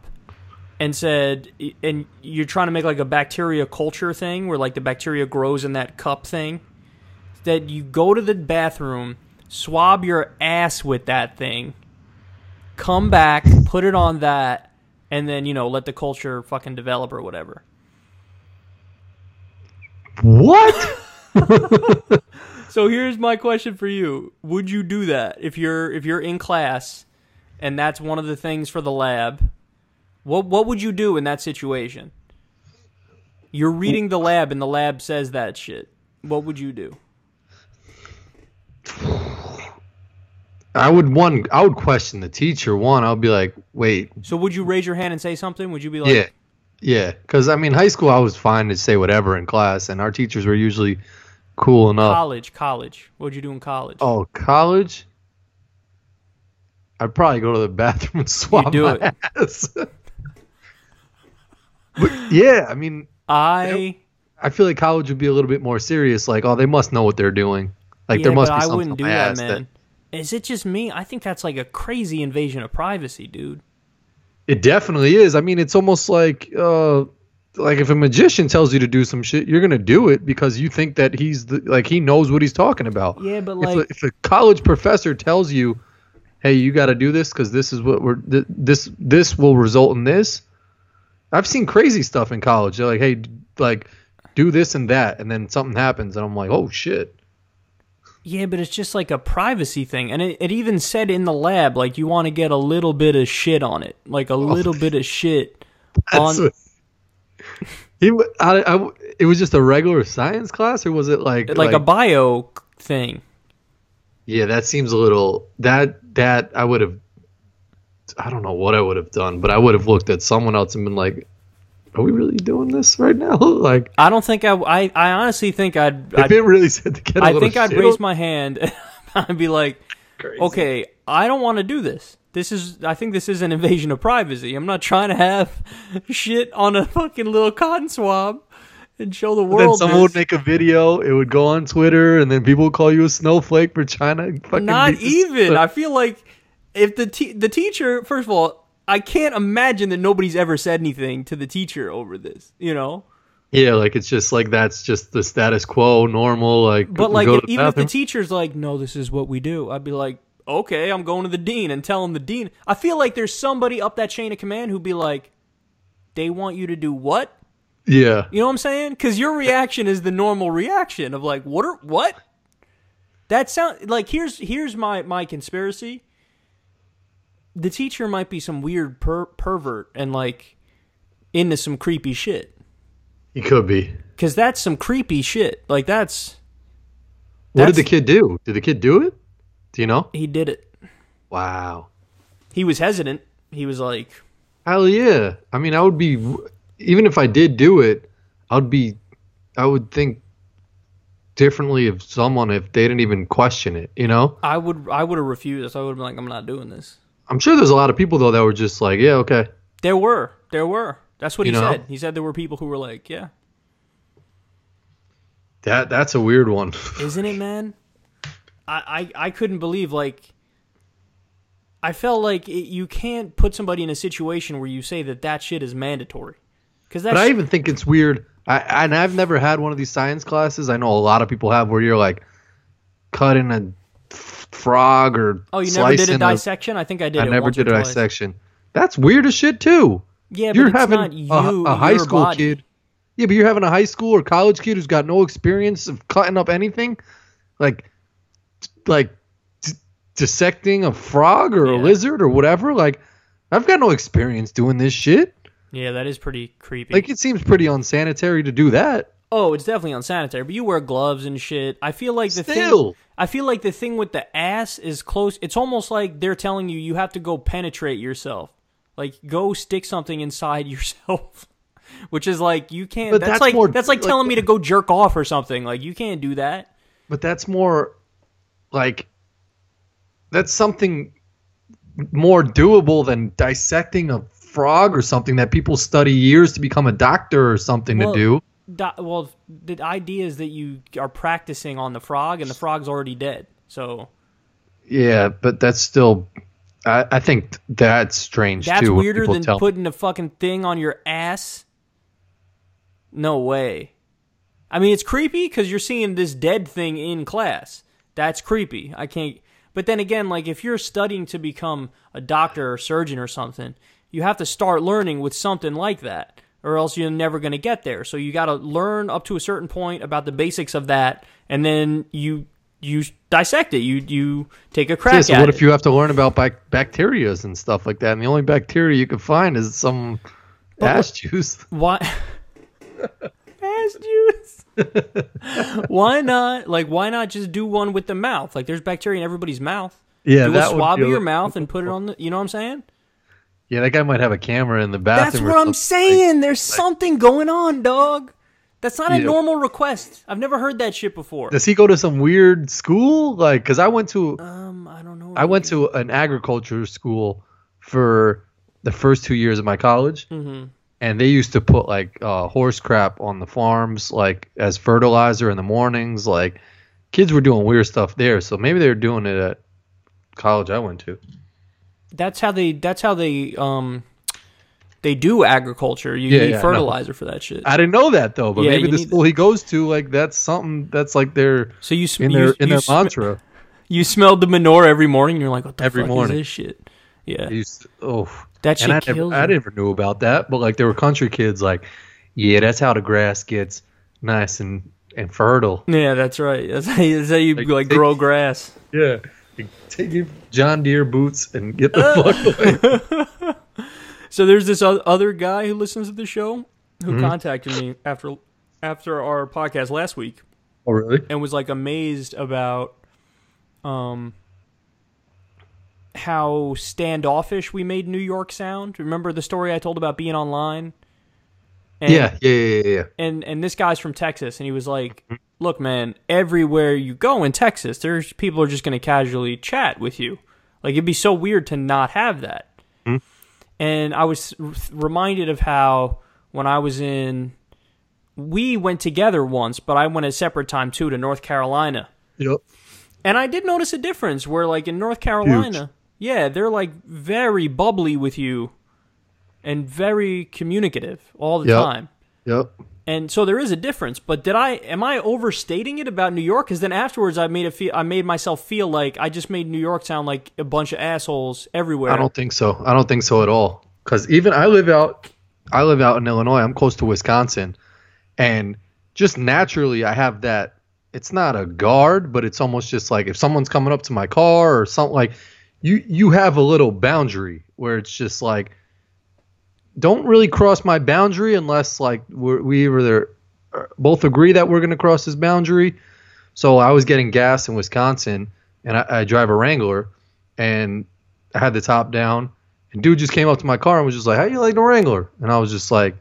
A: and said, and you're trying to make like a bacteria culture thing where like the bacteria grows in that cup thing, that you go to the bathroom, swab your ass with that thing, come back, put it on that, and then, let the culture fucking develop or whatever.
B: What?
A: So here's my question for you. Would you do that if you're in class and that's one of the things for the lab? What would you do in that situation? You're reading the lab and the lab says that shit. What would you do?
B: I would question the teacher. I'll be like, wait.
A: So would you raise your hand and say something? Would you be like,
B: yeah, because I mean, high school I was fine to say whatever in class, and our teachers were usually cool enough.
A: College. What'd you do in college?
B: Oh, college? I'd probably go to the bathroom and swab my ass. But yeah, I mean, I feel like college would be a little bit more serious. Like, oh, they must know what they're doing. Like, there must be something. I wouldn't do that, man.
A: Is it just me? I think that's like a crazy invasion of privacy, dude.
B: It definitely is. I mean, it's almost like if a magician tells you to do some shit, you're gonna do it because you think that he knows what he's talking about.
A: Yeah, but like,
B: if a college professor tells you, "Hey, you got to do this because this is what this will result in this." I've seen crazy stuff in college. They're like, "Hey, like, do this and that," and then something happens, and I'm like, "Oh shit."
A: Yeah, but it's just like a privacy thing. And it even said in the lab, like, you want to get a little bit of shit on it. Like, a little bit of shit on...
B: It was just a regular science class, or was it like
A: a bio thing?
B: Yeah, that seems a little... That I would have... I don't know what I would have done, but I would have looked at someone else and been like, are we really doing this right now? Like,
A: I don't think I honestly think I'd...
B: If it really said to get a little
A: I think I'd raise my hand and I'd be like, crazy. Okay, I don't want to do this. I think this is an invasion of privacy. I'm not trying to have shit on a fucking little cotton swab and show the world.
B: Then someone would make a video. It would go on Twitter, and then people would call you a snowflake for trying to fucking...
A: Not even. I feel like if the teacher, first of all, I can't imagine that nobody's ever said anything to the teacher over this,
B: Yeah, like it's just like that's just the status quo, normal. Like,
A: but like even if the teacher's like, no, this is what we do, I'd be like, okay, I'm going to the dean and telling the dean. I feel like there's somebody up that chain of command who'd be like, they want you to do what?
B: Yeah,
A: you know what I'm saying? Because your reaction is the normal reaction of like, what? That sound like here's my conspiracy. the teacher might be some weird pervert and like into some creepy shit.
B: He could be.
A: Because that's some creepy shit. Like that's.
B: What did the kid do? Did the kid do it? Do you know?
A: He did it.
B: Wow.
A: He was hesitant. He was like,
B: hell yeah. I mean, I would be, even if I did do it, I would think differently of someone if they didn't even question it, you know?
A: I would have refused. I would have been like, I'm not doing this.
B: I'm sure there's a lot of people, though, that were just like, yeah, okay.
A: There were. That's what he said. He said there were people who were like, yeah.
B: That's a weird one.
A: Isn't it, man? I couldn't believe, like, I felt like you can't put somebody in a situation where you say that shit is mandatory.
B: But I even think it's weird. And I've never had one of these science classes. I know a lot of people have where you're like cutting a frog or
A: oh, you never did a dissection? I think I did. I
B: never did a dissection. That's weird as shit too.
A: Yeah, but
B: you're
A: it's
B: having
A: not you,
B: a high school
A: body.
B: kid. Yeah, but you're having a high school or college kid who's got no experience of cutting up anything, like dissecting a frog or a lizard or whatever. Like, I've got no experience doing this shit.
A: Yeah, that is pretty creepy.
B: Like, it seems pretty unsanitary to do that.
A: Oh, it's definitely unsanitary, but you wear gloves and shit. I feel like the thing with the ass is close. It's almost like they're telling you have to go penetrate yourself. Like, go stick something inside yourself. Which is like, you can't.
B: But
A: that's like telling me to go jerk off or something. Like, you can't do that.
B: But that's more like, that's something more doable than dissecting a frog or something that people study years to become a doctor or something to do.
A: Well, the idea is that you are practicing on the frog and the frog's already dead. So. Yeah,
B: but that's still. I think that's strange too.
A: That's weirder than putting a fucking thing on your ass. No way. I mean, it's creepy because you're seeing this dead thing in class. That's creepy. I can't. But then again, like, if you're studying to become a doctor or surgeon or something, you have to start learning with something like that, or else you're never going to get there. So you got to learn up to a certain point about the basics of that, and then you dissect it. You take a crack at it.
B: So what if you have to learn about bacteria and stuff like that, and the only bacteria you can find is some ass juice?
A: Why? Ass juice. Why not? Like, why not just do one with the mouth? Like, there's bacteria in everybody's mouth.
B: Yeah,
A: do a swab of your mouth and put it on the. You know what I'm saying?
B: Yeah, that guy might have a camera in the bathroom.
A: That's what I'm saying. There's something going on, dog. That's not a normal request. I've never heard that shit before.
B: Does he go to some weird school? Like, because I went to.
A: I don't know.
B: I went to an agriculture school for the first 2 years of my college.
A: Mm-hmm.
B: And they used to put like horse crap on the farms, like as fertilizer in the mornings. Like, kids were doing weird stuff there, so maybe they were doing it at college I went to.
A: That's how they do agriculture. You need fertilizer for that shit.
B: I didn't know that though, but maybe the school he goes to, like, that's something that's like their their mantra.
A: You smelled the manure every morning. And you're like, what the fuck
B: morning.
A: is this shit? Yeah.
B: That shit kills I never knew about that, but like, there were country kids like, yeah, that's how the grass gets nice and fertile.
A: Yeah, that's right. That's how you like grow grass.
B: Yeah. Take your John Deere boots and get the fuck away.
A: So there's this other guy who listens to the show who contacted me after our podcast last week.
B: Oh, really?
A: And was like amazed about how standoffish we made New York sound. Remember the story I told about being online? And,
B: yeah.
A: And this guy's from Texas, and he was like, look, man, everywhere you go in Texas, there's people are just going to casually chat with you. Like, it'd be so weird to not have that. Mm-hmm. And I was reminded of how when I was we went together once, but I went at a separate time too to North Carolina.
B: Yep.
A: And I did notice a difference where, like, in North Carolina, they're like very bubbly with you and very communicative all the time.
B: Yep.
A: And so there is a difference, but am I overstating it about New York? Because then afterwards I made myself feel like I just made New York sound like a bunch of assholes everywhere.
B: I don't think so. I don't think so at all. Because even I live out in Illinois. I'm close to Wisconsin, and just naturally I have that. It's not a guard, but it's almost just like if someone's coming up to my car or something, like you have a little boundary where it's just like, don't really cross my boundary unless like we either both agree that we're going to cross this boundary. So I was getting gas in Wisconsin, and I drive a Wrangler, and I had the top down, and dude just came up to my car and was just like, "How you like the Wrangler?" And I was just like,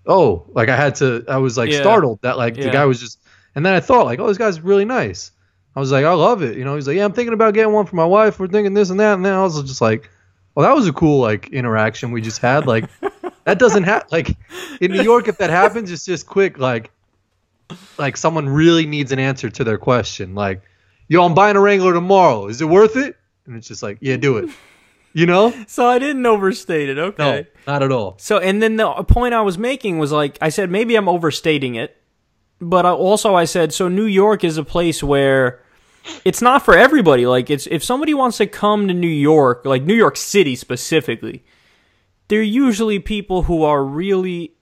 B: "Oh," like I was like startled that like the guy was just, and then I thought like, "Oh, this guy's really nice." I was like, "I love it," you know. He's like, "Yeah, I'm thinking about getting one for my wife. We're thinking this and that," and then I was just like, "Well, that was a cool like interaction we just had." Like that doesn't happen like in New York. If that happens, it's just quick like someone really needs an answer to their question. Like, yo, I'm buying a Wrangler tomorrow. Is it worth it? And it's just like, yeah, do it. You know?
A: So I didn't overstate it. Okay.
B: No, not at all.
A: So, and then the point I was making was like, I said, maybe I'm overstating it. But I said, so New York is a place where it's not for everybody. Like, if somebody wants to come to New York, like New York City specifically, they're usually people who are really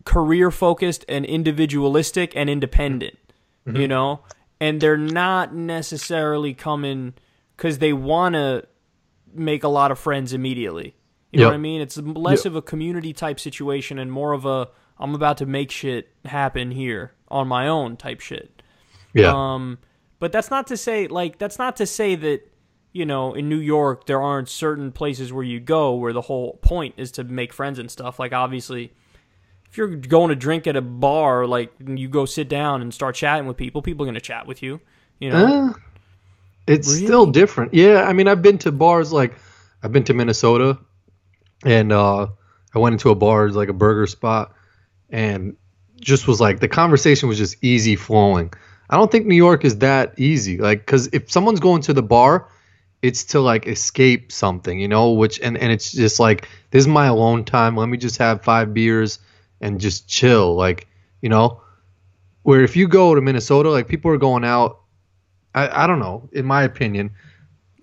A: career focused and individualistic and independent, you know, and they're not necessarily coming because they want to make a lot of friends immediately. You know what I mean? It's less of a community type situation and more of a I'm about to make shit happen here on my own type shit.
B: Yeah.
A: But that's not to say that, you know, in New York there aren't certain places where you go where the whole point is to make friends and stuff. Like obviously, if you're going to drink at a bar, like you go sit down and start chatting with people, people are going to chat with you, you know?
B: It's still different. Yeah, I mean, I've been to bars, like I've been to Minnesota, and I went into a bar, like a burger spot, and just was like, the conversation was just easy flowing. I don't think New York is that easy. Like, because if someone's going to the bar, it's to like escape something, you know, and it's just like, this is my alone time. Let me just have 5 beers and just chill, like, you know, where if you go to Minnesota, like people are going out, I don't know, in my opinion.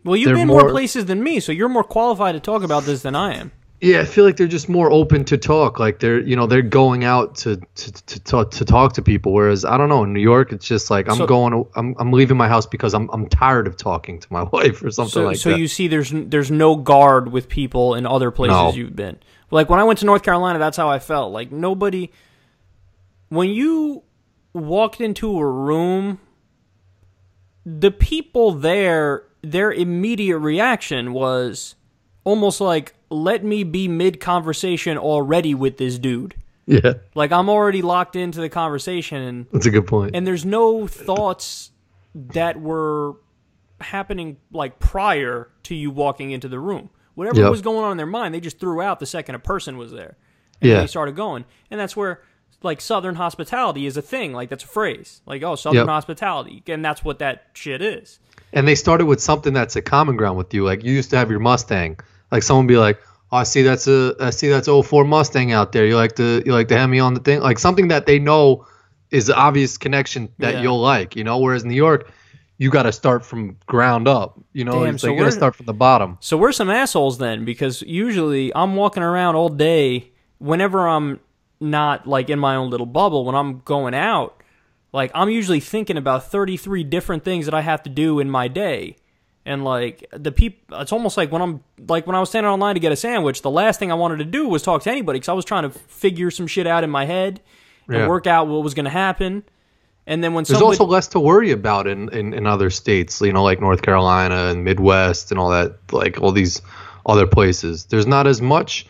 A: Well, you've been more places than me, so you're more qualified to talk about this than I am.
B: Yeah, I feel like they're just more open to talk. Like they're going out to talk to people. Whereas I don't know, in New York, it's just like I'm leaving my house because I'm tired of talking to my wife or something like that.
A: So you see, there's no guard with people in other places you've been. Like when I went to North Carolina, that's how I felt. Like nobody, when you walked into a room, the people there, their immediate reaction was almost like, let me be mid-conversation already with this dude.
B: Yeah.
A: Like, I'm already locked into the conversation. And
B: that's a good point.
A: And there's no thoughts that were happening, like, prior to you walking into the room. Whatever was going on in their mind, they just threw out the second a person was there. And they started going. And that's where, like, Southern hospitality is a thing. Like, that's a phrase. Like, oh, Southern hospitality. And that's what that shit is.
B: And they started with something that's a common ground with you. Like, you used to have your Mustang. Like, someone be like, oh, I see that's a 04 Mustang out there. You like the Hemi on the thing? Like, something that they know is the obvious connection that you'll like, you know? Whereas New York, you got to start from ground up, you know?
A: Damn,
B: so you got to start from the bottom.
A: So we're some assholes then, because usually I'm walking around all day whenever I'm not, like, in my own little bubble. When I'm going out, like, I'm usually thinking about 33 different things that I have to do in my day. And, like, the people, it's almost like when I was standing online to get a sandwich, the last thing I wanted to do was talk to anybody because I was trying to figure some shit out in my head and work out what was going to happen. And then
B: there's also less to worry about in other states, you know, like North Carolina and Midwest and all that, like all these other places. There's not as much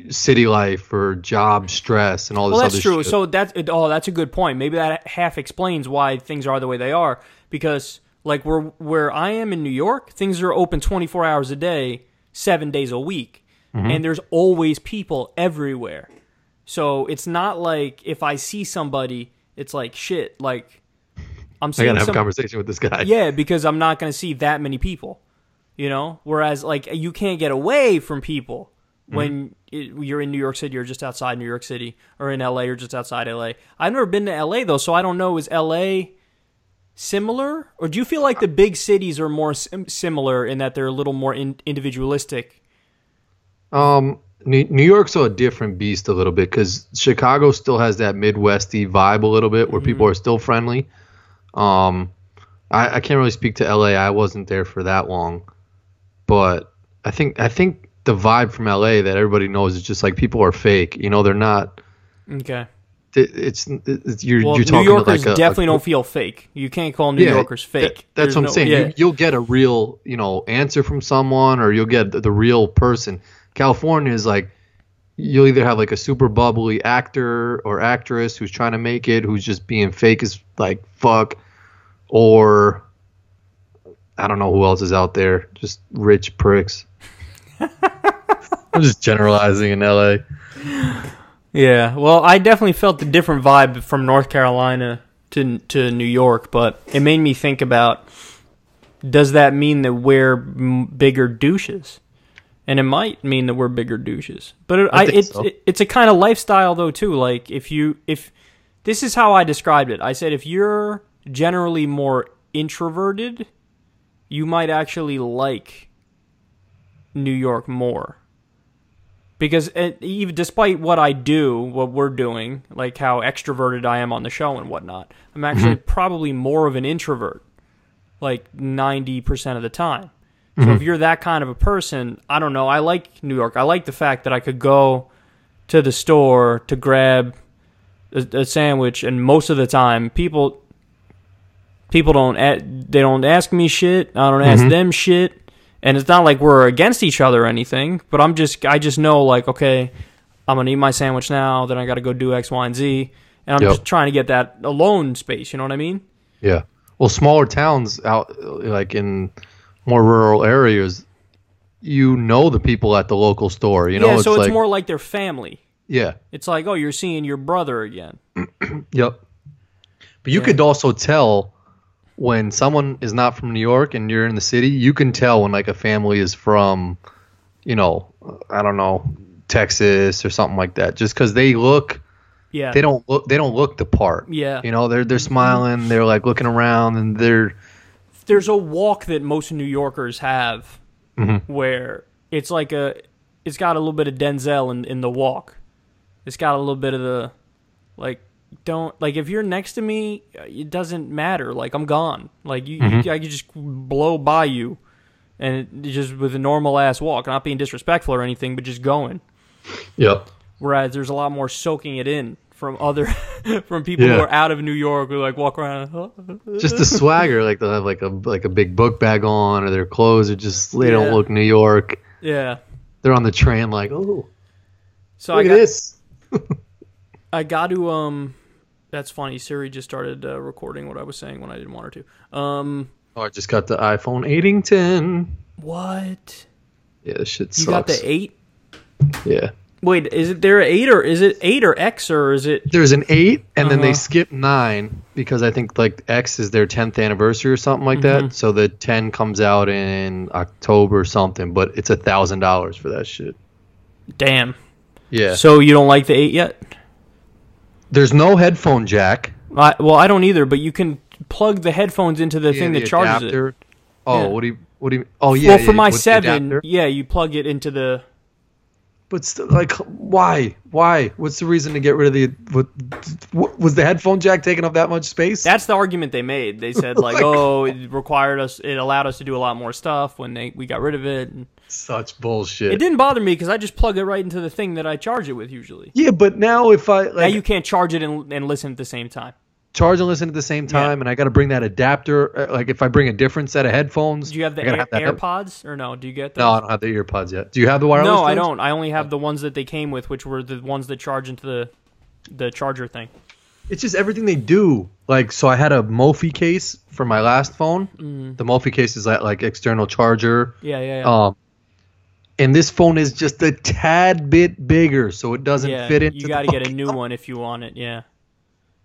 B: city life or job stress and all this other shit.
A: Well, that's true. So that's a good point. Maybe that half explains why things are the way they are, because like where I am in New York, things are open 24 hours a day, 7 days a week. Mm-hmm. And there's always people everywhere. So it's not like if I see somebody, it's like, shit, like I'm seeing
B: I gotta have a conversation with this guy.
A: Yeah, because I'm not going to see that many people, you know? Whereas like you can't get away from people when you're in New York City or just outside New York City, or in LA or just outside LA. I've never been to LA though, so I don't know, is LA similar, or do you feel like the big cities are more similar in that they're a little more individualistic?
B: New York's a different beast a little bit, because Chicago still has that Midwesty vibe a little bit, where people are still friendly. I can't really speak to LA. I wasn't there for that long, but I think the vibe from LA that everybody knows is just like people are fake. You know, they're not.
A: Okay.
B: You're talking
A: New Yorkers
B: like
A: definitely don't feel fake. You can't call New Yorkers fake.
B: That's what I'm saying.
A: Yeah.
B: You'll get a real, answer from someone, or you'll get the real person. California is like, you'll either have like a super bubbly actor or actress who's trying to make it, who's just being fake as like fuck, or I don't know who else is out there, just rich pricks. I'm just generalizing in LA.
A: Yeah, well, I definitely felt the different vibe from North Carolina to New York, but it made me think about, does that mean that we're bigger douches? And it might mean that we're bigger douches. But it's a kind of lifestyle, though, too. Like, if this is how I described it. I said if you're generally more introverted, you might actually like New York more. Because even despite what I do, what we're doing, like how extroverted I am on the show and whatnot, I'm actually probably more of an introvert, like 90% of the time. So if you're that kind of a person, I don't know, I like New York. I like the fact that I could go to the store to grab a sandwich, and most of the time, people don't ask me shit. I don't ask them shit. And it's not like we're against each other or anything, but I just know, like, okay, I'm going to eat my sandwich now, then I got to go do X, Y, and Z, and I'm just trying to get that alone space, you know what I mean?
B: Yeah. Well, smaller towns out, like in more rural areas, the people at the local store,
A: Yeah, so it's more like their family.
B: Yeah.
A: It's like, oh, you're seeing your brother again.
B: Yep. But you could also tell when someone is not from New York and you're in the city, you can tell when like a family is from, I don't know, Texas or something like that. Just because they look, they don't look the part.
A: Yeah,
B: they're smiling, they're like looking around, and
A: there's a walk that most New Yorkers have where it's like it's got a little bit of Denzel in the walk. It's got a little bit of the if you're next to me, it doesn't matter. Like, I'm gone. Like, I could just blow by you, and just with a normal ass walk, not being disrespectful or anything, but just going.
B: Yep.
A: Whereas there's a lot more soaking it in from from people who are out of New York, who like walk around.
B: Just the swagger, like they'll have like a big book bag on, or their clothes are just they don't look New York.
A: Yeah.
B: They're on the train like, oh,
A: so
B: look at this.
A: I got to that's funny. Siri just started recording what I was saying when I didn't want her to.
B: I just got the iPhone 8
A: What?
B: Yeah, this shit sucks.
A: You got the 8?
B: Yeah.
A: Wait, is it there 8 or is it 8 or X or is it?
B: There's an 8 and then they skip 9 because I think like X is their 10th anniversary or something like that. So the 10 comes out in October or something, but it's $1,000 for that shit.
A: Damn.
B: Yeah.
A: So you don't like the 8 yet?
B: There's no headphone jack.
A: Well, I don't either, but you can plug the headphones into the thing that charges
B: adapter.
A: it.
B: Oh,
A: yeah.
B: What do you? Oh, yeah.
A: Well, for my 7, you plug it into the.
B: But still, like, why? What's the reason to get rid of the? What, was the headphone jack taking up that much space?
A: That's the argument they made. They said like, it allowed us to do a lot more stuff when we got rid of it. And
B: such bullshit.
A: It didn't bother me because I just plug it right into the thing that I charge it with usually.
B: Yeah, but now if now
A: you can't charge it and listen at the same time.
B: Charge and listen at the same time, and I got to bring that adapter. Like if I bring a different set of headphones,
A: do you have the AirPods or no? Do you get those?
B: No, I don't have the earpods yet. Do you have the wireless?
A: No,
B: ones?
A: I don't. I only have the ones that they came with, which were the ones that charge into the charger thing.
B: It's just everything they do. Like, so I had a Mophie case for my last phone. The Mophie case is that like external charger.
A: Yeah.
B: And this phone is just a tad bit bigger, so it doesn't fit into.
A: You got to get a new one if you want it. Yeah.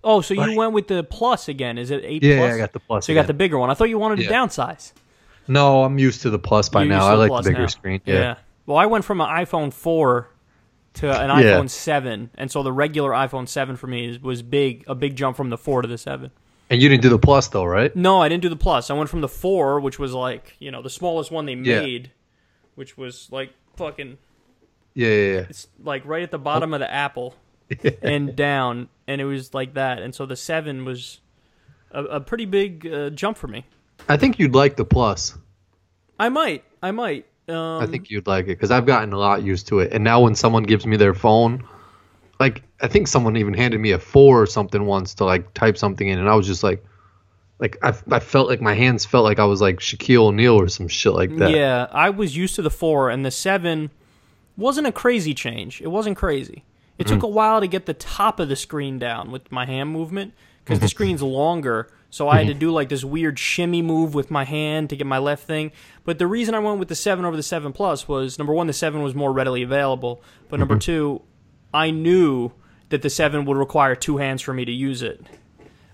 A: Oh, so you went with the Plus again? Is it 8 Plus?
B: Yeah, I got the Plus.
A: So you got the bigger one. I thought you wanted to downsize.
B: No, I'm used to the Plus by now. I like the bigger screen. Yeah.
A: Well, I went from an iPhone 4 to an iPhone 7, and so the regular iPhone 7 for me was a big jump from the 4 to the 7.
B: And you didn't do the Plus though, right?
A: No, I didn't do the Plus. I went from the 4, which was like, the smallest one they made, which was like fucking.
B: Yeah.
A: It's like right at the bottom of the apple. And down, and it was like that, and so the 7 was a pretty big jump for me.
B: I think you'd like the Plus.
A: I might.
B: I think you'd like it because I've gotten a lot used to it. And now when someone gives me their phone, like I think someone even handed me a 4 or something once to like type something in, and I was just like I felt like my hands felt like I was like Shaquille O'Neal or some shit like that.
A: Yeah, I was used to the 4, and the 7 wasn't a crazy change. It wasn't crazy. It took a while to get the top of the screen down with my hand movement because the screen's longer. So I had to do like this weird shimmy move with my hand to get my left thing. But the reason I went with the 7 over the 7 Plus was, number one, the 7 was more readily available. But number two, I knew that the 7 would require 2 hands for me to use it.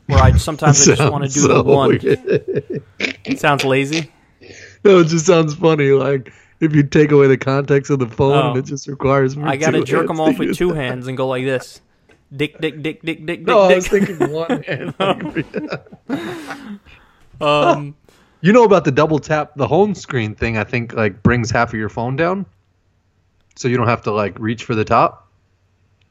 A: Where I sometimes I just want to do the one. It sounds lazy.
B: No, it just sounds funny. Like if you take away the context of the phone, it just requires me.
A: I got to jerk them off with 2 hands and go like this. Dick, dick, dick, dick, dick,
B: no,
A: dick.
B: I was thinking one hand. You know about the double tap, the home screen thing? I think like brings half of your phone down, so you don't have to like reach for the top,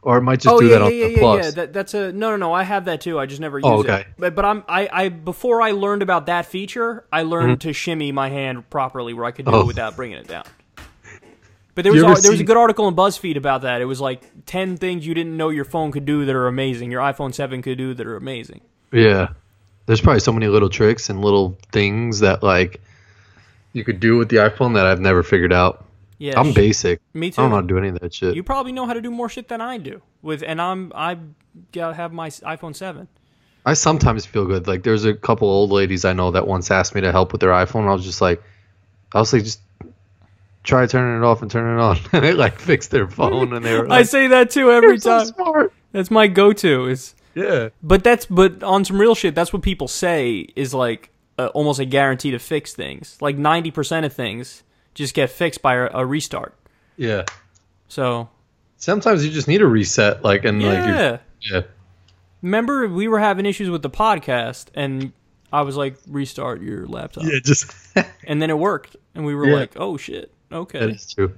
B: or it might just do that on the Plus.
A: Yeah. That's a no. I have that too. I just never use
B: okay.
A: it. But I before I learned about that feature, I learned to shimmy my hand properly, where I could do it without bringing it down. But there was a good article in BuzzFeed about that. It was like 10 things you didn't know your phone could do that are amazing. Your iPhone 7 could do that are amazing.
B: Yeah. There's probably so many little tricks and little things that like you could do with the iPhone that I've never figured out.
A: Yeah,
B: I'm basic.
A: Me too.
B: I don't know how to do any of that shit.
A: You probably know how to do more shit than I do. I gotta have my iPhone 7.
B: I sometimes feel good. Like there's a couple old ladies I know that once asked me to help with their iPhone. I was like, just try turning it off and turning it on. And they like fixed their phone, and they were like,
A: I say that too every time.
B: So smart.
A: That's my go-to.
B: Yeah.
A: But on some real shit, that's what people say is like almost a guarantee to fix things. Like 90% of things just get fixed by a restart.
B: Yeah.
A: So
B: sometimes you just need a reset,
A: yeah. Remember, we were having issues with the podcast, and I was like, restart your laptop.
B: Yeah, just
A: and then it worked, and we were like, oh shit, okay.
B: That is true.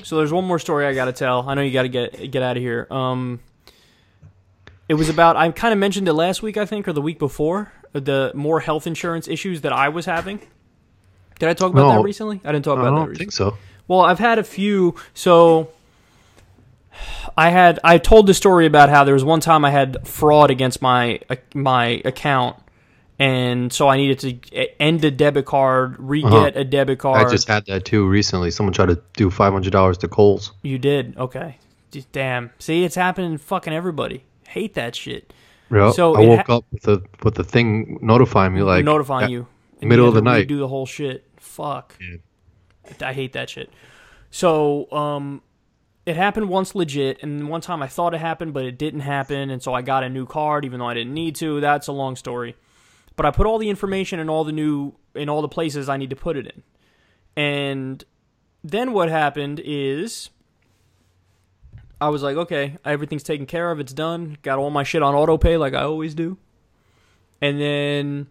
A: So there's one more story I got to tell. I know you got to get out of here. It was about, I kind of mentioned it last week, I think, or the week before, the more health insurance issues that I was having. Did I talk about that recently? I didn't talk about that recently.
B: I don't think so.
A: Well, I've had a few. So I told the story about how there was one time I had fraud against my account, and so I needed to end a debit card, re-get a debit card.
B: I just had that too recently. Someone tried to do $500 to Kohl's.
A: You did? Okay. Damn. See, it's happening to fucking everybody. Hate that shit.
B: Yeah. So I woke up with the thing notifying me, like
A: notifying you
B: middle of the night.
A: Do the whole shit. Fuck.
B: Yeah.
A: I hate that shit. So it happened once legit, and one time I thought it happened, but it didn't happen, and so I got a new card even though I didn't need to. That's a long story. But I put all the information in all the places I need to put it in. And then what happened is I was like, okay, everything's taken care of. It's done. Got all my shit on auto pay like I always do. And then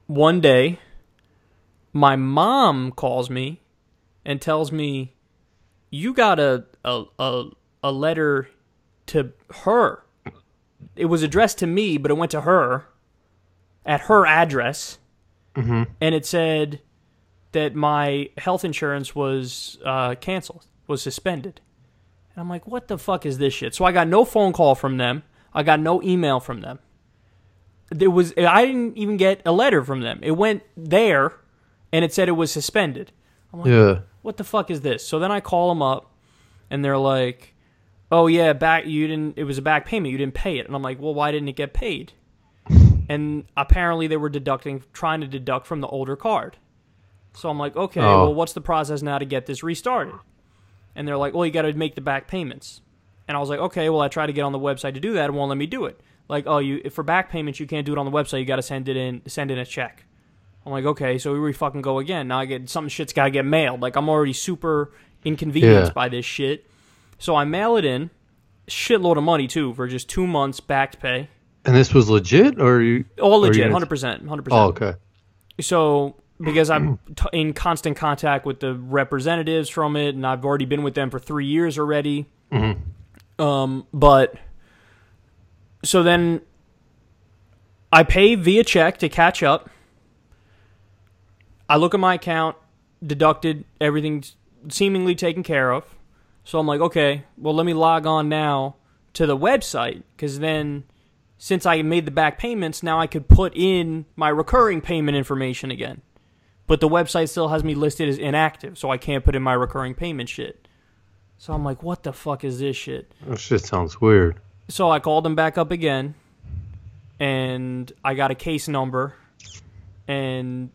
A: one day, my mom calls me and tells me, you got a letter to her. It was addressed to me, but it went to her at her address. Mm-hmm. And it said that my health insurance was canceled. Was suspended. And I'm like, what the fuck is this shit? So I got no phone call from them. I got no email from them. I didn't even get a letter from them. It went there, and it said it was suspended. I'm like, what the fuck is this? So then I call them up, and they're like, oh yeah, it was a back payment. You didn't pay it. And I'm like, well, why didn't it get paid? And apparently they were trying to deduct from the older card. So I'm like, okay, well, what's the process now to get this restarted? And they're like, well, you got to make the back payments. And I was like, okay, well, I tried to get on the website to do that. It won't let me do it. Like, for back payments, you can't do it on the website. You got to send in a check. I'm like, okay, so we fucking go again. Now some shit's got to get mailed. Like, I'm already super inconvenienced by this shit. So I mail it in. Shitload of money, too, for just 2 months back pay.
B: And this was legit? Or you?
A: All legit, 100%.
B: Oh, okay.
A: So because I'm in constant contact with the representatives from it, and I've already been with them for 3 years already. Mm-hmm. But so then I pay via check to catch up. I look at my account. deducted, everything's seemingly taken care of. So I'm like, okay, well, let me log on now to the website, because then, since I made the back payments, now I could put in my recurring payment information again. But the website still has me listed as inactive, so I can't put in my recurring payment shit. So I'm like, what the fuck is this shit?
B: That shit sounds weird.
A: So I called them back up again, and I got a case number, and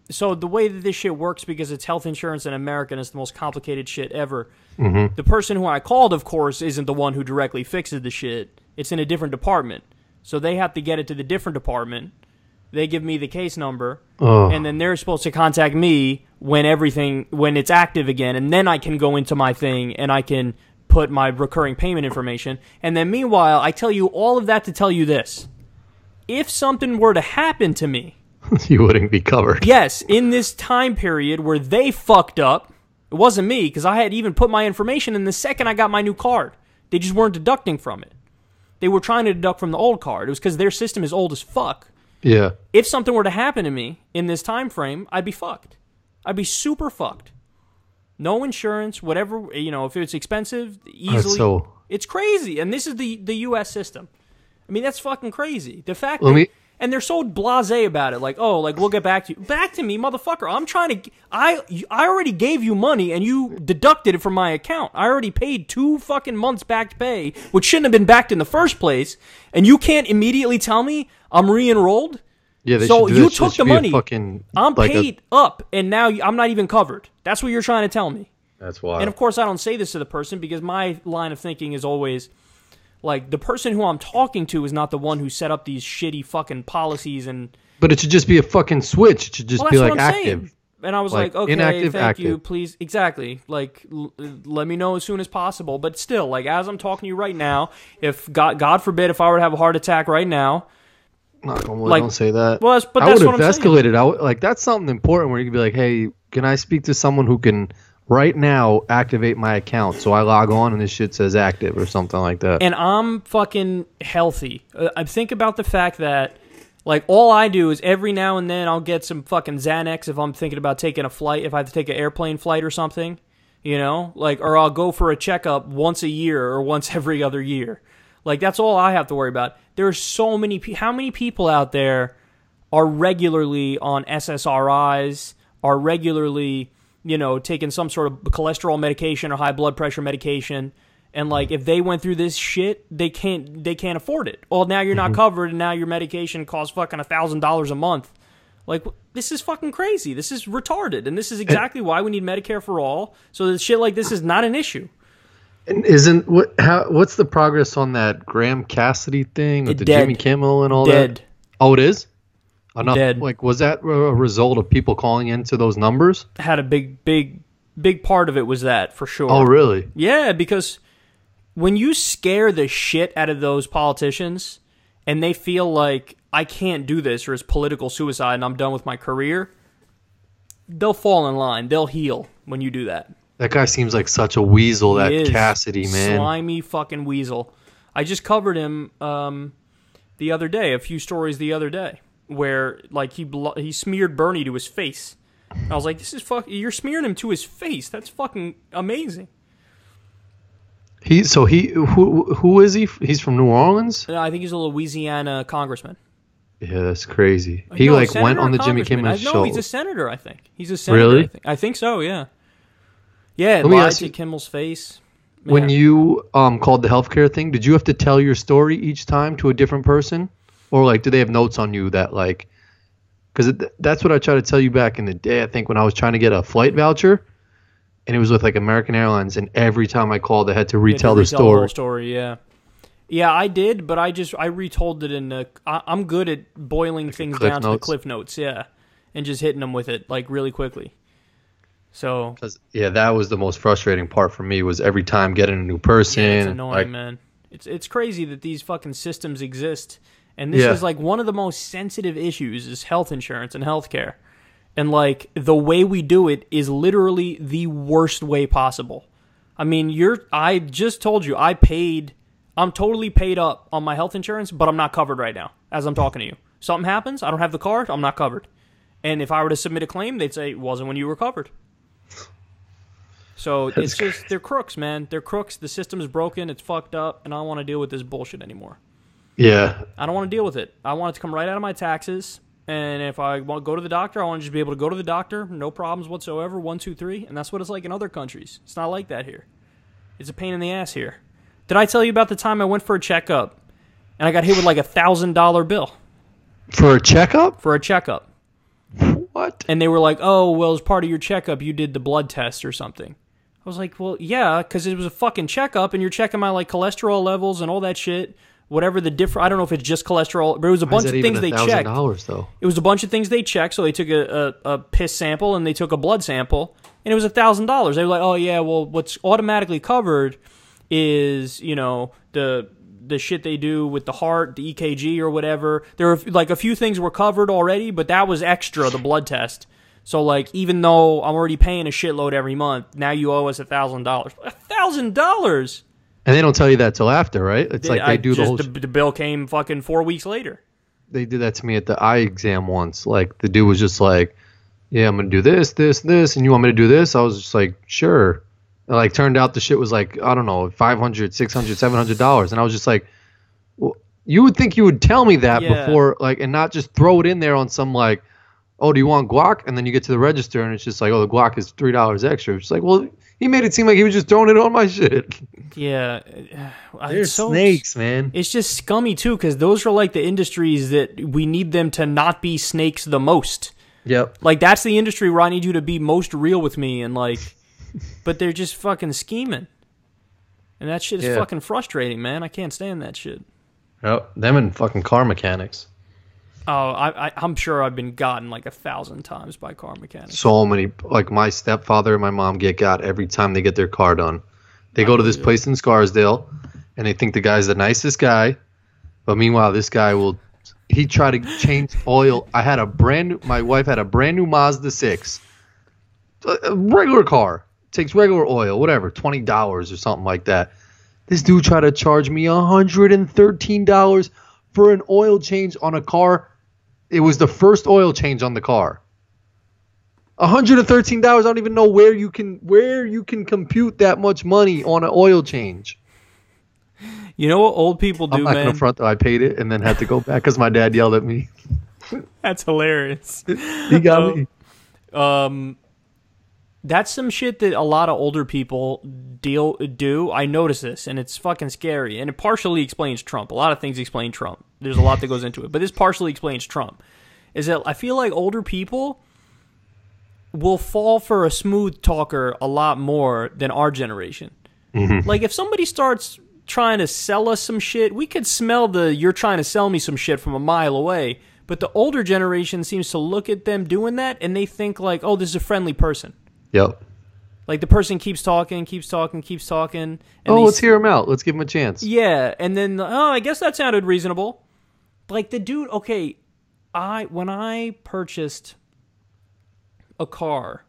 A: so the way that this shit works, because it's health insurance in America and it's the most complicated shit ever, the person who I called, of course, isn't the one who directly fixes the shit. It's in a different department. So they have to get it to the different department. They give me the case number, and then they're supposed to contact me when it's active again, and then I can go into my thing and I can put my recurring payment information. And then meanwhile, I tell you all of that to tell you this. If something were to happen to me,
B: you wouldn't be covered.
A: Yes, in this time period where they fucked up, it wasn't me, because I had even put my information in the second I got my new card. They just weren't deducting from it. They were trying to deduct from the old card. It was because their system is old as fuck.
B: Yeah.
A: If something were to happen to me in this time frame, I'd be fucked. I'd be super fucked. No insurance, whatever, if it's expensive, easily. It's crazy. And this is the U.S. system. I mean, that's fucking crazy. The fact that... And they're so blasé about it, like, oh, like, we'll get back to you. Back to me, motherfucker. I'm trying to... I already gave you money, and you deducted it from my account. I already paid 2 fucking months back pay, which shouldn't have been backed in the first place, and you can't immediately tell me I'm re-enrolled?
B: Yeah,
A: so you took the money. I'm paid up, and now I'm not even covered. That's what you're trying to tell me.
B: That's why.
A: And, of course, I don't say this to the person, because my line of thinking is always... Like, the person who I'm talking to is not the one who set up these shitty fucking policies and...
B: But it should just be a fucking switch. It should just be, like, active.
A: Saying. And I was like okay,
B: inactive,
A: thank
B: active.
A: you, please. Exactly. Like, let me know as soon as possible. But still, like, as I'm talking to you right now, if, God forbid, if I were to have a heart attack right now...
B: Don't say that.
A: Well, but
B: I
A: that's
B: would
A: what
B: have
A: I'm
B: escalated. Like, that's something important where you can be like, hey, can I speak to someone who can... right now activate my account, so I log on and this shit says active or something like that.
A: And I'm fucking healthy. I think about the fact that, like, all I do is every now and then I'll get some fucking Xanax if I'm thinking about taking a flight, if I have to take an airplane flight or something, like, or I'll go for a checkup once a year or once every other year. Like, that's all I have to worry about. There are so many how many people out there are regularly on SSRIs, are regularly... taking some sort of cholesterol medication or high blood pressure medication, and like if they went through this shit, they can't afford it. Well, now you're not covered, and now your medication costs fucking $1,000 a month. Like, this is fucking crazy. This is retarded, and this is exactly why we need Medicare for all. So that shit like this is not an issue.
B: And what's the progress on that Graham Cassidy thing with the Jimmy Kimmel and all that? Oh, it is.
A: Dead.
B: Like, was that a result of people calling into those numbers?
A: Had a big part of it was that, for sure.
B: Oh, really?
A: Yeah, because when you scare the shit out of those politicians and they feel like, I can't do this or it's political suicide and I'm done with my career, they'll fall in line. They'll heal when you do that.
B: That guy seems like such a weasel, that Cassidy, man.
A: Slimy fucking weasel. I just covered him the other day, a few stories the other day, where like he smeared Bernie to his face. I was like, this is you're smearing him to his face. That's fucking amazing.
B: Who is he? He's from New Orleans?
A: I think he's a Louisiana congressman.
B: Yeah, that's crazy. He went on the Jimmy Kimmel show.
A: No, he's a senator, I think. He's a senator.
B: Really?
A: I think so, yeah. Yeah, lied to Kimmel's face. Yeah.
B: When you called the healthcare thing, did you have to tell your story each time to a different person? Or, like, do they have notes on you that, like... Because that's what I tried to tell you back in the day, I think, when I was trying to get a flight voucher. And it was with, like, American Airlines. And every time I called, I had to retell the story.
A: The whole story, yeah. Yeah, I did, but I retold it in the... I'm good at boiling things down to the Cliff Notes, yeah. And just hitting them with it, like, really quickly. So...
B: Yeah, that was the most frustrating part for me, was every time getting a new person. Yeah,
A: it's annoying, man. It's crazy that these fucking systems exist. And this is, like, one of the most sensitive issues is health insurance and healthcare. And, like, the way we do it is literally the worst way possible. I mean, I just told you, I'm totally paid up on my health insurance, but I'm not covered right now as I'm talking to you. Something happens, I don't have the card, I'm not covered. And if I were to submit a claim, they'd say it wasn't when you were covered. So it's just, they're crooks, man. They're crooks. The system is broken. It's fucked up. And I don't want to deal with this bullshit anymore.
B: Yeah.
A: I don't want to deal with it. I want it to come right out of my taxes. And if I want to go to the doctor, I want to just be able to go to the doctor. No problems whatsoever. 1, 2, 3. And that's what it's like in other countries. It's not like that here. It's a pain in the ass here. Did I tell you about the time I went for a checkup and I got hit with like $1,000 bill?
B: For a checkup?
A: For a checkup.
B: What?
A: And they were like, oh, well, as part of your checkup, you did the blood test or something. I was like, well, yeah, because it was a fucking checkup and you're checking my like cholesterol levels and all that shit. Whatever the different, I don't know if it's just cholesterol, but it was a bunch of things they checked.
B: Though?
A: It was a bunch of things they checked. So they took a piss sample and they took a blood sample, and it was $1,000. They were like, oh yeah, well, what's automatically covered is, you know, the shit they do with the heart, the EKG or whatever. There were like a few things were covered already, but that was extra, the blood test. So like, even though I'm already paying a shitload every month, now you owe us $1,000. $1,000. And
B: they don't tell you that till after, right? It's like they do the whole...
A: The bill came fucking 4 weeks later.
B: They did that to me at the eye exam once. Like, the dude was just like, yeah, I'm going to do this, this, this, and you want me to do this? I was just like, sure. And like, turned out the shit was like, I don't know, $500, $600, $700. And I was just like, well, you would think you would tell me that before, like, and not just throw it in there on some, like, oh, do you want guac? And then you get to the register, and it's just like, oh, the guac is $3 extra. It's like, well... He made it seem like he was just throwing it on my shit.
A: Yeah.
B: They're snakes, man.
A: It's just scummy, too, because those are like the industries that we need them to not be snakes the most.
B: Yep.
A: Like, that's the industry where I need you to be most real with me, and like, but they're just fucking scheming. And that shit is fucking frustrating, man. I can't stand that shit.
B: Yep. Them and fucking car mechanics.
A: Oh, I'm sure I've been gotten like 1,000 times by car mechanics.
B: So many. Like my stepfather and my mom get got every time they get their car done. They go to this place in Scarsdale, and they think the guy's the nicest guy. But meanwhile, this guy he tried to change oil. My wife had a brand new Mazda 6. A regular car. Takes regular oil, whatever, $20 or something like that. This dude tried to charge me $113 for an oil change on a car. It was the first oil change on the car. $113. I don't even know where you can compute that much money on an oil change.
A: You know what old people do, man?
B: I'm not going to front though. I paid it and then had to go back because my dad yelled at me.
A: That's hilarious.
B: He got me.
A: That's some shit that a lot of older people do. I notice this, and it's fucking scary. And it partially explains Trump. A lot of things explain Trump. There's a lot that goes into it. But this partially explains Trump. Is that I feel like older people will fall for a smooth talker a lot more than our generation. Mm-hmm. Like, if somebody starts trying to sell us some shit, we could smell you're trying to sell me some shit from a mile away. But the older generation seems to look at them doing that, and they think like, oh, this is a friendly person.
B: Yep.
A: Like, the person keeps talking. And
B: let's hear him out. Let's give him a chance.
A: Yeah, and then, I guess that sounded reasonable. Like, the dude, okay, when I purchased a car,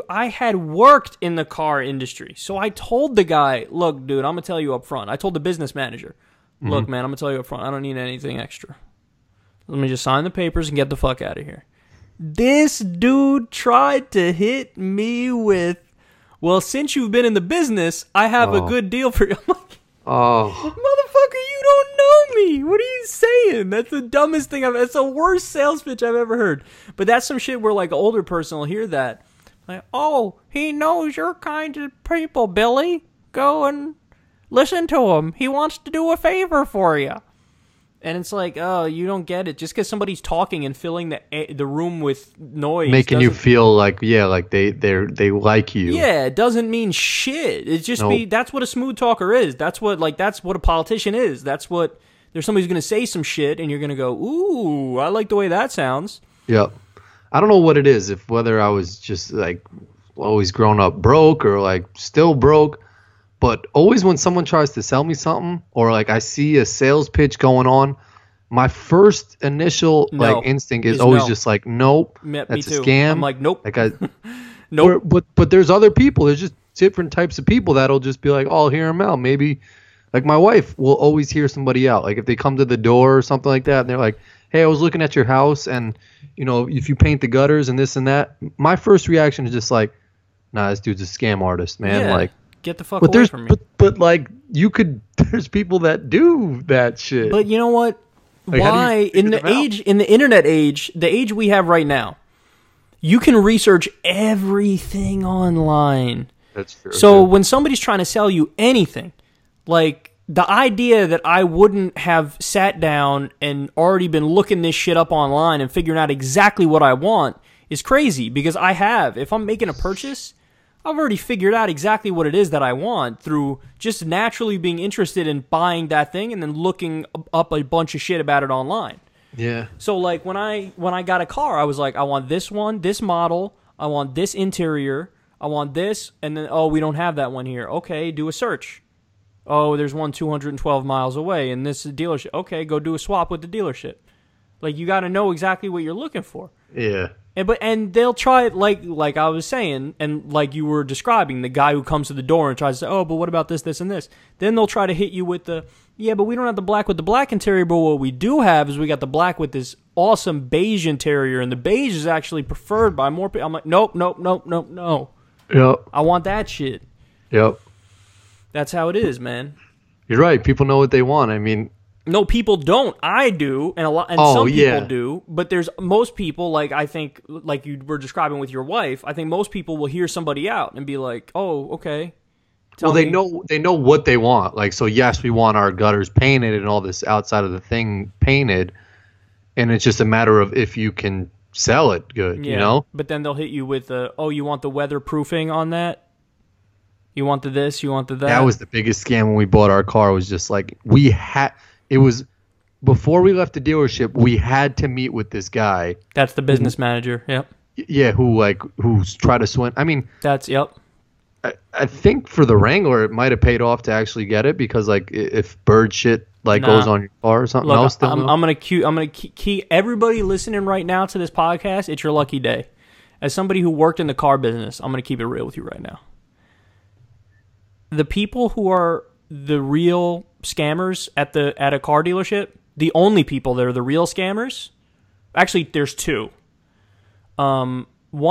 A: I had worked in the car industry. So I told the guy, look, dude, I'm going to tell you up front. I told the business manager, look, man, I'm going to tell you up front. I don't need anything extra. Let me just sign the papers and get the fuck out of here. This dude tried to hit me with, well, since you've been in the business, I have a good deal for you. I'm like, motherfucker, you don't know me. What are you saying? That's the dumbest thing that's the worst sales pitch I've ever heard. But that's some shit where like an older person will hear that. Like, oh, he knows your kind of people, Billy. Go and listen to him. He wants to do a favor for you. And it's like, oh, you don't get it. Just because somebody's talking and filling the room with noise,
B: making you feel like, yeah, like they like you.
A: Yeah, it doesn't mean shit. It's just that's what a smooth talker is. That's what a politician is. That's what there's somebody who's gonna say some shit, and you're gonna go, ooh, I like the way that sounds.
B: Yep. I don't know what it is. Whether I was just like always grown up broke or like still broke. But always when someone tries to sell me something or like I see a sales pitch going on, my first initial instinct is always just like, nope, that's a scam.
A: I'm like, nope.
B: Like nope. But there's other people. There's just different types of people that'll just be like, oh, I'll hear them out. Maybe like my wife will always hear somebody out. Like if they come to the door or something like that and they're like, hey, I was looking at your house, and if you paint the gutters and this and that, my first reaction is just like, nah, this dude's a scam artist, man.
A: Yeah,
B: like,
A: get the fuck away from me.
B: But like, there's people that do that shit.
A: But you know what?
B: Like,
A: why in the internet age, the age we have right now, you can research everything online.
B: That's true.
A: So when somebody's trying to sell you anything, like the idea that I wouldn't have sat down and already been looking this shit up online and figuring out exactly what I want is crazy, because I have. If I'm making a purchase, I've already figured out exactly what it is that I want through just naturally being interested in buying that thing and then looking up a bunch of shit about it online.
B: Yeah.
A: So like when I got a car, I was like, I want this one, this model, I want this interior, I want this, and then, oh, we don't have that one here. Okay, do a search. Oh, there's one 212 miles away, and this is a dealership. Okay, go do a swap with the dealership. Like, you got to know exactly what you're looking for.
B: Yeah.
A: And they'll try it like I was saying, and like you were describing, the guy who comes to the door and tries to say, oh, but what about this, this, and this? Then they'll try to hit you with the, yeah, but we don't have the black with the black interior, but what we do have is we got the black with this awesome beige interior, and the beige is actually preferred by more people. I'm like, nope.
B: Yep.
A: I want that shit.
B: Yep.
A: That's how it is, man.
B: You're right. People know what they want. I mean,
A: no, people don't. I do, and some people do. But there's most people, like I think, like you were describing with your wife. I think most people will hear somebody out and be like, "Oh, okay."
B: They know what they want. Like, so yes, we want our gutters painted and all this outside of the thing painted, and it's just a matter of if you can sell it good.
A: Yeah,
B: you know.
A: But then they'll hit you with oh, you want the weatherproofing on that? You want the this? You want the that?
B: That was the biggest scam when we bought our car. Was just like it was before we left the dealership. We had to meet with this guy.
A: That's the business manager. Yep.
B: Yeah, who's tried to swim. I mean,
A: yep.
B: I think for the Wrangler, it might have paid off to actually get it, because like if bird shit goes on your car or something else.
A: I'm gonna key everybody listening right now to this podcast. It's your lucky day. As somebody who worked in the car business, I'm gonna keep it real with you right now. The people who are the real scammers at a car dealership, the only people that are the real scammers, actually there's two. One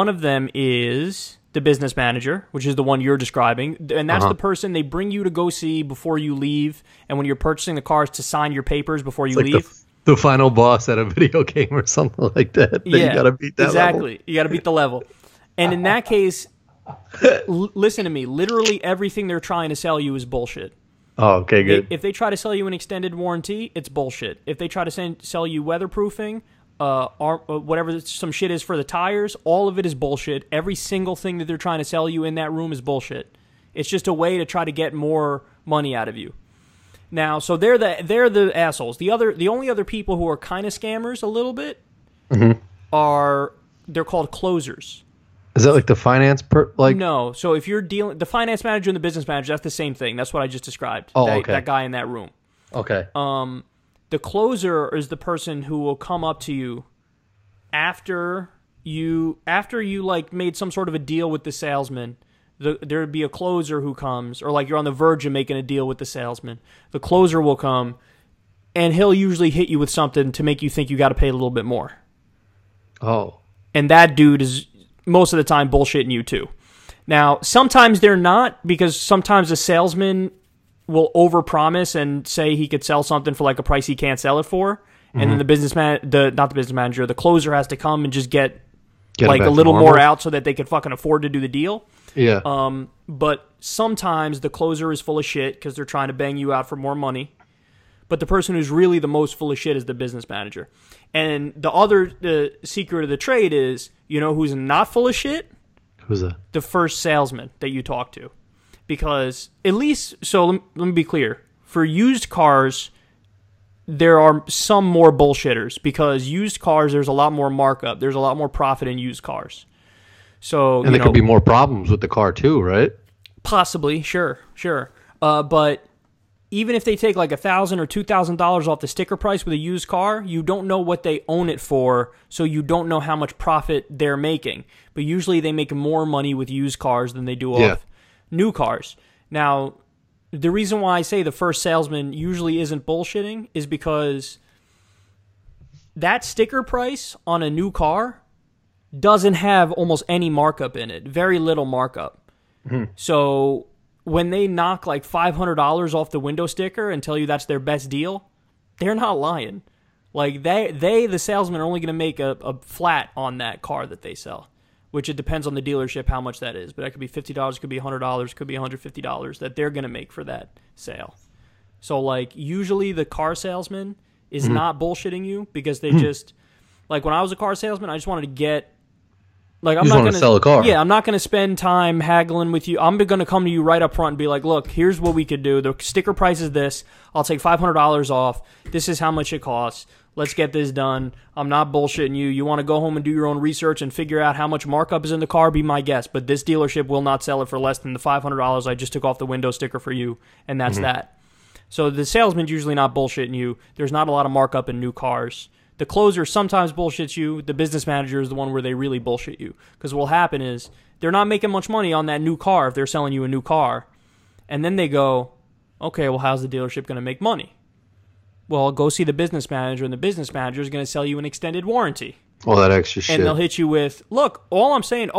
A: of them is the business manager, which is the one you're describing, and that's the person they bring you to go see before you leave, and when you're purchasing the cars, to sign your papers before you leave.
B: The final boss at a video game or something like that.
A: Yeah,
B: you gotta beat that
A: exactly.
B: level.
A: You gotta beat the level. And in that case, listen to me. Literally everything they're trying to sell you is bullshit.
B: Oh, okay, good.
A: If they try to sell you an extended warranty, it's bullshit. If they try to sell you weatherproofing, whatever some shit is for the tires, all of it is bullshit. Every single thing that they're trying to sell you in that room is bullshit. It's just a way to try to get more money out of you. Now, so they're the assholes. The only other people who are kind of scammers a little bit they're called closers.
B: Is that like the finance
A: No. So if you're dealing the finance manager and the business manager, that's the same thing. That's what I just described.
B: Oh, okay.
A: That guy in that room.
B: Okay.
A: The closer is the person who will come up to you after you like made some sort of a deal with the salesman. There would be a closer who comes, or like you're on the verge of making a deal with the salesman. The closer will come, and he'll usually hit you with something to make you think you got to pay a little bit more.
B: Oh.
A: And that dude is most of the time bullshitting you too. Now, sometimes they're not, because sometimes a salesman will overpromise and say he could sell something for like a price he can't sell it for, and then the closer has to come and just get like a little more out so that they could fucking afford to do the deal.
B: Yeah.
A: But sometimes the closer is full of shit because they're trying to bang you out for more money. But the person who's really the most full of shit is the business manager. And the secret of the trade is, you know who's not full of shit?
B: Who's that?
A: The first salesman that you talk to. Because at least, so let me be clear. For used cars, there are some more bullshitters, because used cars, there's a lot more markup. There's a lot more profit in used cars. So,
B: and there could be more problems with the car too, right?
A: Possibly, sure. But even if they take like $1,000 or $2,000 off the sticker price with a used car, you don't know what they own it for, so you don't know how much profit they're making. But usually they make more money with used cars than they do off new cars. Now, the reason why I say the first salesman usually isn't bullshitting is because that sticker price on a new car doesn't have almost any markup in it. Very little markup. Mm-hmm. So when they knock like $500 off the window sticker and tell you that's their best deal, they're not lying. Like the salesman, are only going to make a flat on that car that they sell, which it depends on the dealership how much that is. But that could be $50, could be $100, could be $150 that they're going to make for that sale. So like usually the car salesman is not bullshitting you because they just, like when I was a car salesman, I just wanted to get, like, I'm not going to
B: sell a car.
A: Yeah, I'm not going to spend time haggling with you. I'm going to come to you right up front and be like, look, here's what we could do. The sticker price is this. I'll take $500 off. This is how much it costs. Let's get this done. I'm not bullshitting you. You want to go home and do your own research and figure out how much markup is in the car? Be my guest. But this dealership will not sell it for less than the $500 I just took off the window sticker for you, and that's that. So the salesman's usually not bullshitting you. There's not a lot of markup in new cars. The closer sometimes bullshits you. The business manager is the one where they really bullshit you. Because what will happen is they're not making much money on that new car if they're selling you a new car. And then they go, okay, well, how's the dealership going to make money? Well, go see the business manager, and the business manager is going to sell you an extended warranty.
B: All that extra shit.
A: And they'll hit you with, look, all I'm saying,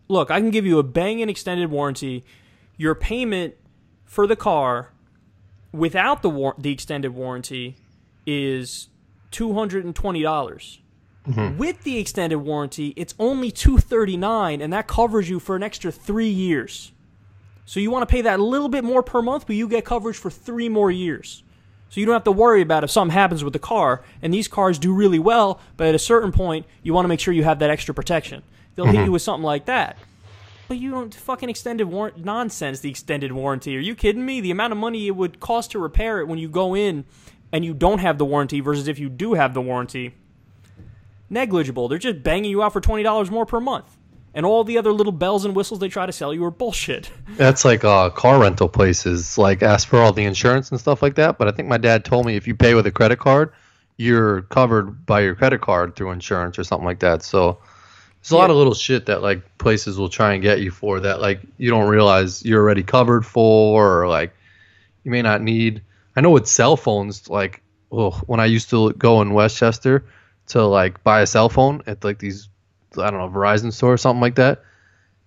A: look, I can give you a banging extended warranty. Your payment for the car without the extended warranty is $220. With the extended warranty, it's only $239, and that covers you for an extra 3 years. So you want to pay that a little bit more per month, but you get coverage for 3 more years. So you don't have to worry about if something happens with the car. And these cars do really well, but at a certain point, you want to make sure you have that extra protection. They'll hit you with something like that. But you don't fucking extended warranty. Nonsense, the extended warranty. Are you kidding me? The amount of money it would cost to repair it when you go in and you don't have the warranty versus if you do have the warranty, negligible. They're just banging you out for $20 more per month. And all the other little bells and whistles they try to sell you are bullshit.
B: That's like car rental places, like ask for all the insurance and stuff like that. But I think my dad told me if you pay with a credit card, you're covered by your credit card through insurance or something like that. So there's a lot of little shit that like places will try and get you for that like you don't realize you're already covered for, or like you may not need. I know with cell phones, like when I used to go in Westchester to like buy a cell phone at like these, I don't know, Verizon store or something like that.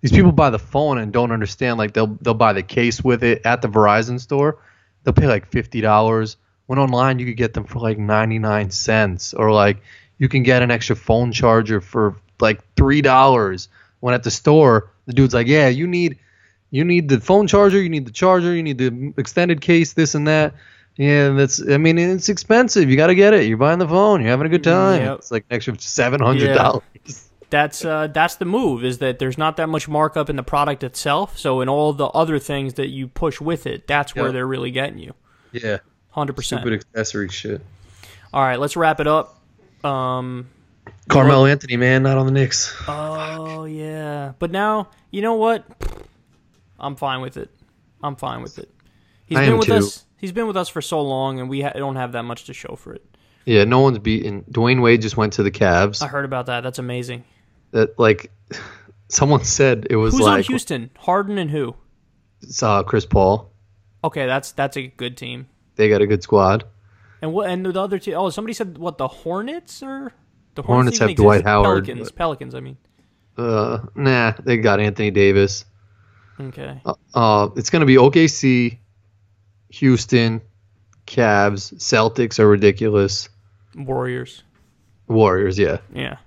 B: These people buy the phone and don't understand. Like they'll buy the case with it at the Verizon store. They'll pay like $50. When online you could get them for like 99 cents, or like you can get an extra phone charger for like $3. When at the store the dude's like, yeah, you need the phone charger, you need the charger, you need the extended case, this and that. Yeah, it's expensive. You got to get it. You're buying the phone. You're having a good time. Yep. It's like an extra $700.
A: Yeah. That's the move, is that there's not that much markup in the product itself. So in all the other things that you push with it, that's where they're really getting you.
B: Yeah.
A: 100%.
B: Stupid accessory shit.
A: All right, let's wrap it up.
B: Carmelo Anthony, man, not on the Knicks.
A: Oh, yeah. But now, you know what? I'm fine with it. He's been with us for so long, and we don't have that much to show for it.
B: Yeah, no one's beaten. Dwayne Wade just went to the Cavs.
A: I heard about that. That's amazing.
B: That like, someone said it was
A: Who's
B: like.
A: Who's on Houston? Harden and who?
B: It's Chris Paul.
A: Okay, that's a good team.
B: They got a good squad.
A: And what? And the other team? Oh, somebody said what? The Hornets or the
B: Hornets have Dwight Howard.
A: Pelicans. I mean.
B: Nah, they got Anthony Davis.
A: Okay.
B: It's gonna be OKC, Houston, Cavs, Celtics are ridiculous.
A: Warriors,
B: yeah.
A: Yeah.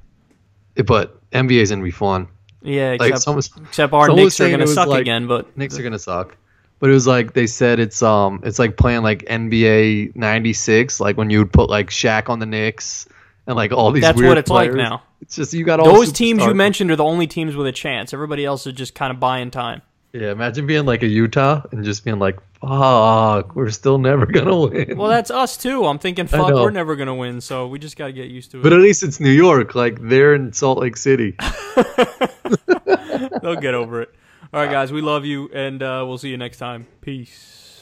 B: But NBA's gonna be fun.
A: Yeah,
B: except
A: our Knicks are gonna suck again. But
B: Knicks are gonna suck. But it was like they said it's like playing like NBA '96, like when you would put like Shaq on the Knicks and like all these.
A: That's
B: weird
A: what it's
B: players.
A: like now.
B: It's just you got all
A: those teams you mentioned are the only teams with a chance. Everybody else is just kind of buying time.
B: Yeah, imagine being like a Utah and just being like, fuck, we're still never going to win.
A: Well, that's us too. I'm thinking, fuck, we're never going to win, so we just got to get used to it.
B: But at least it's New York. Like, they're in Salt Lake City.
A: They'll get over it. All right, guys, we love you, and we'll see you next time. Peace.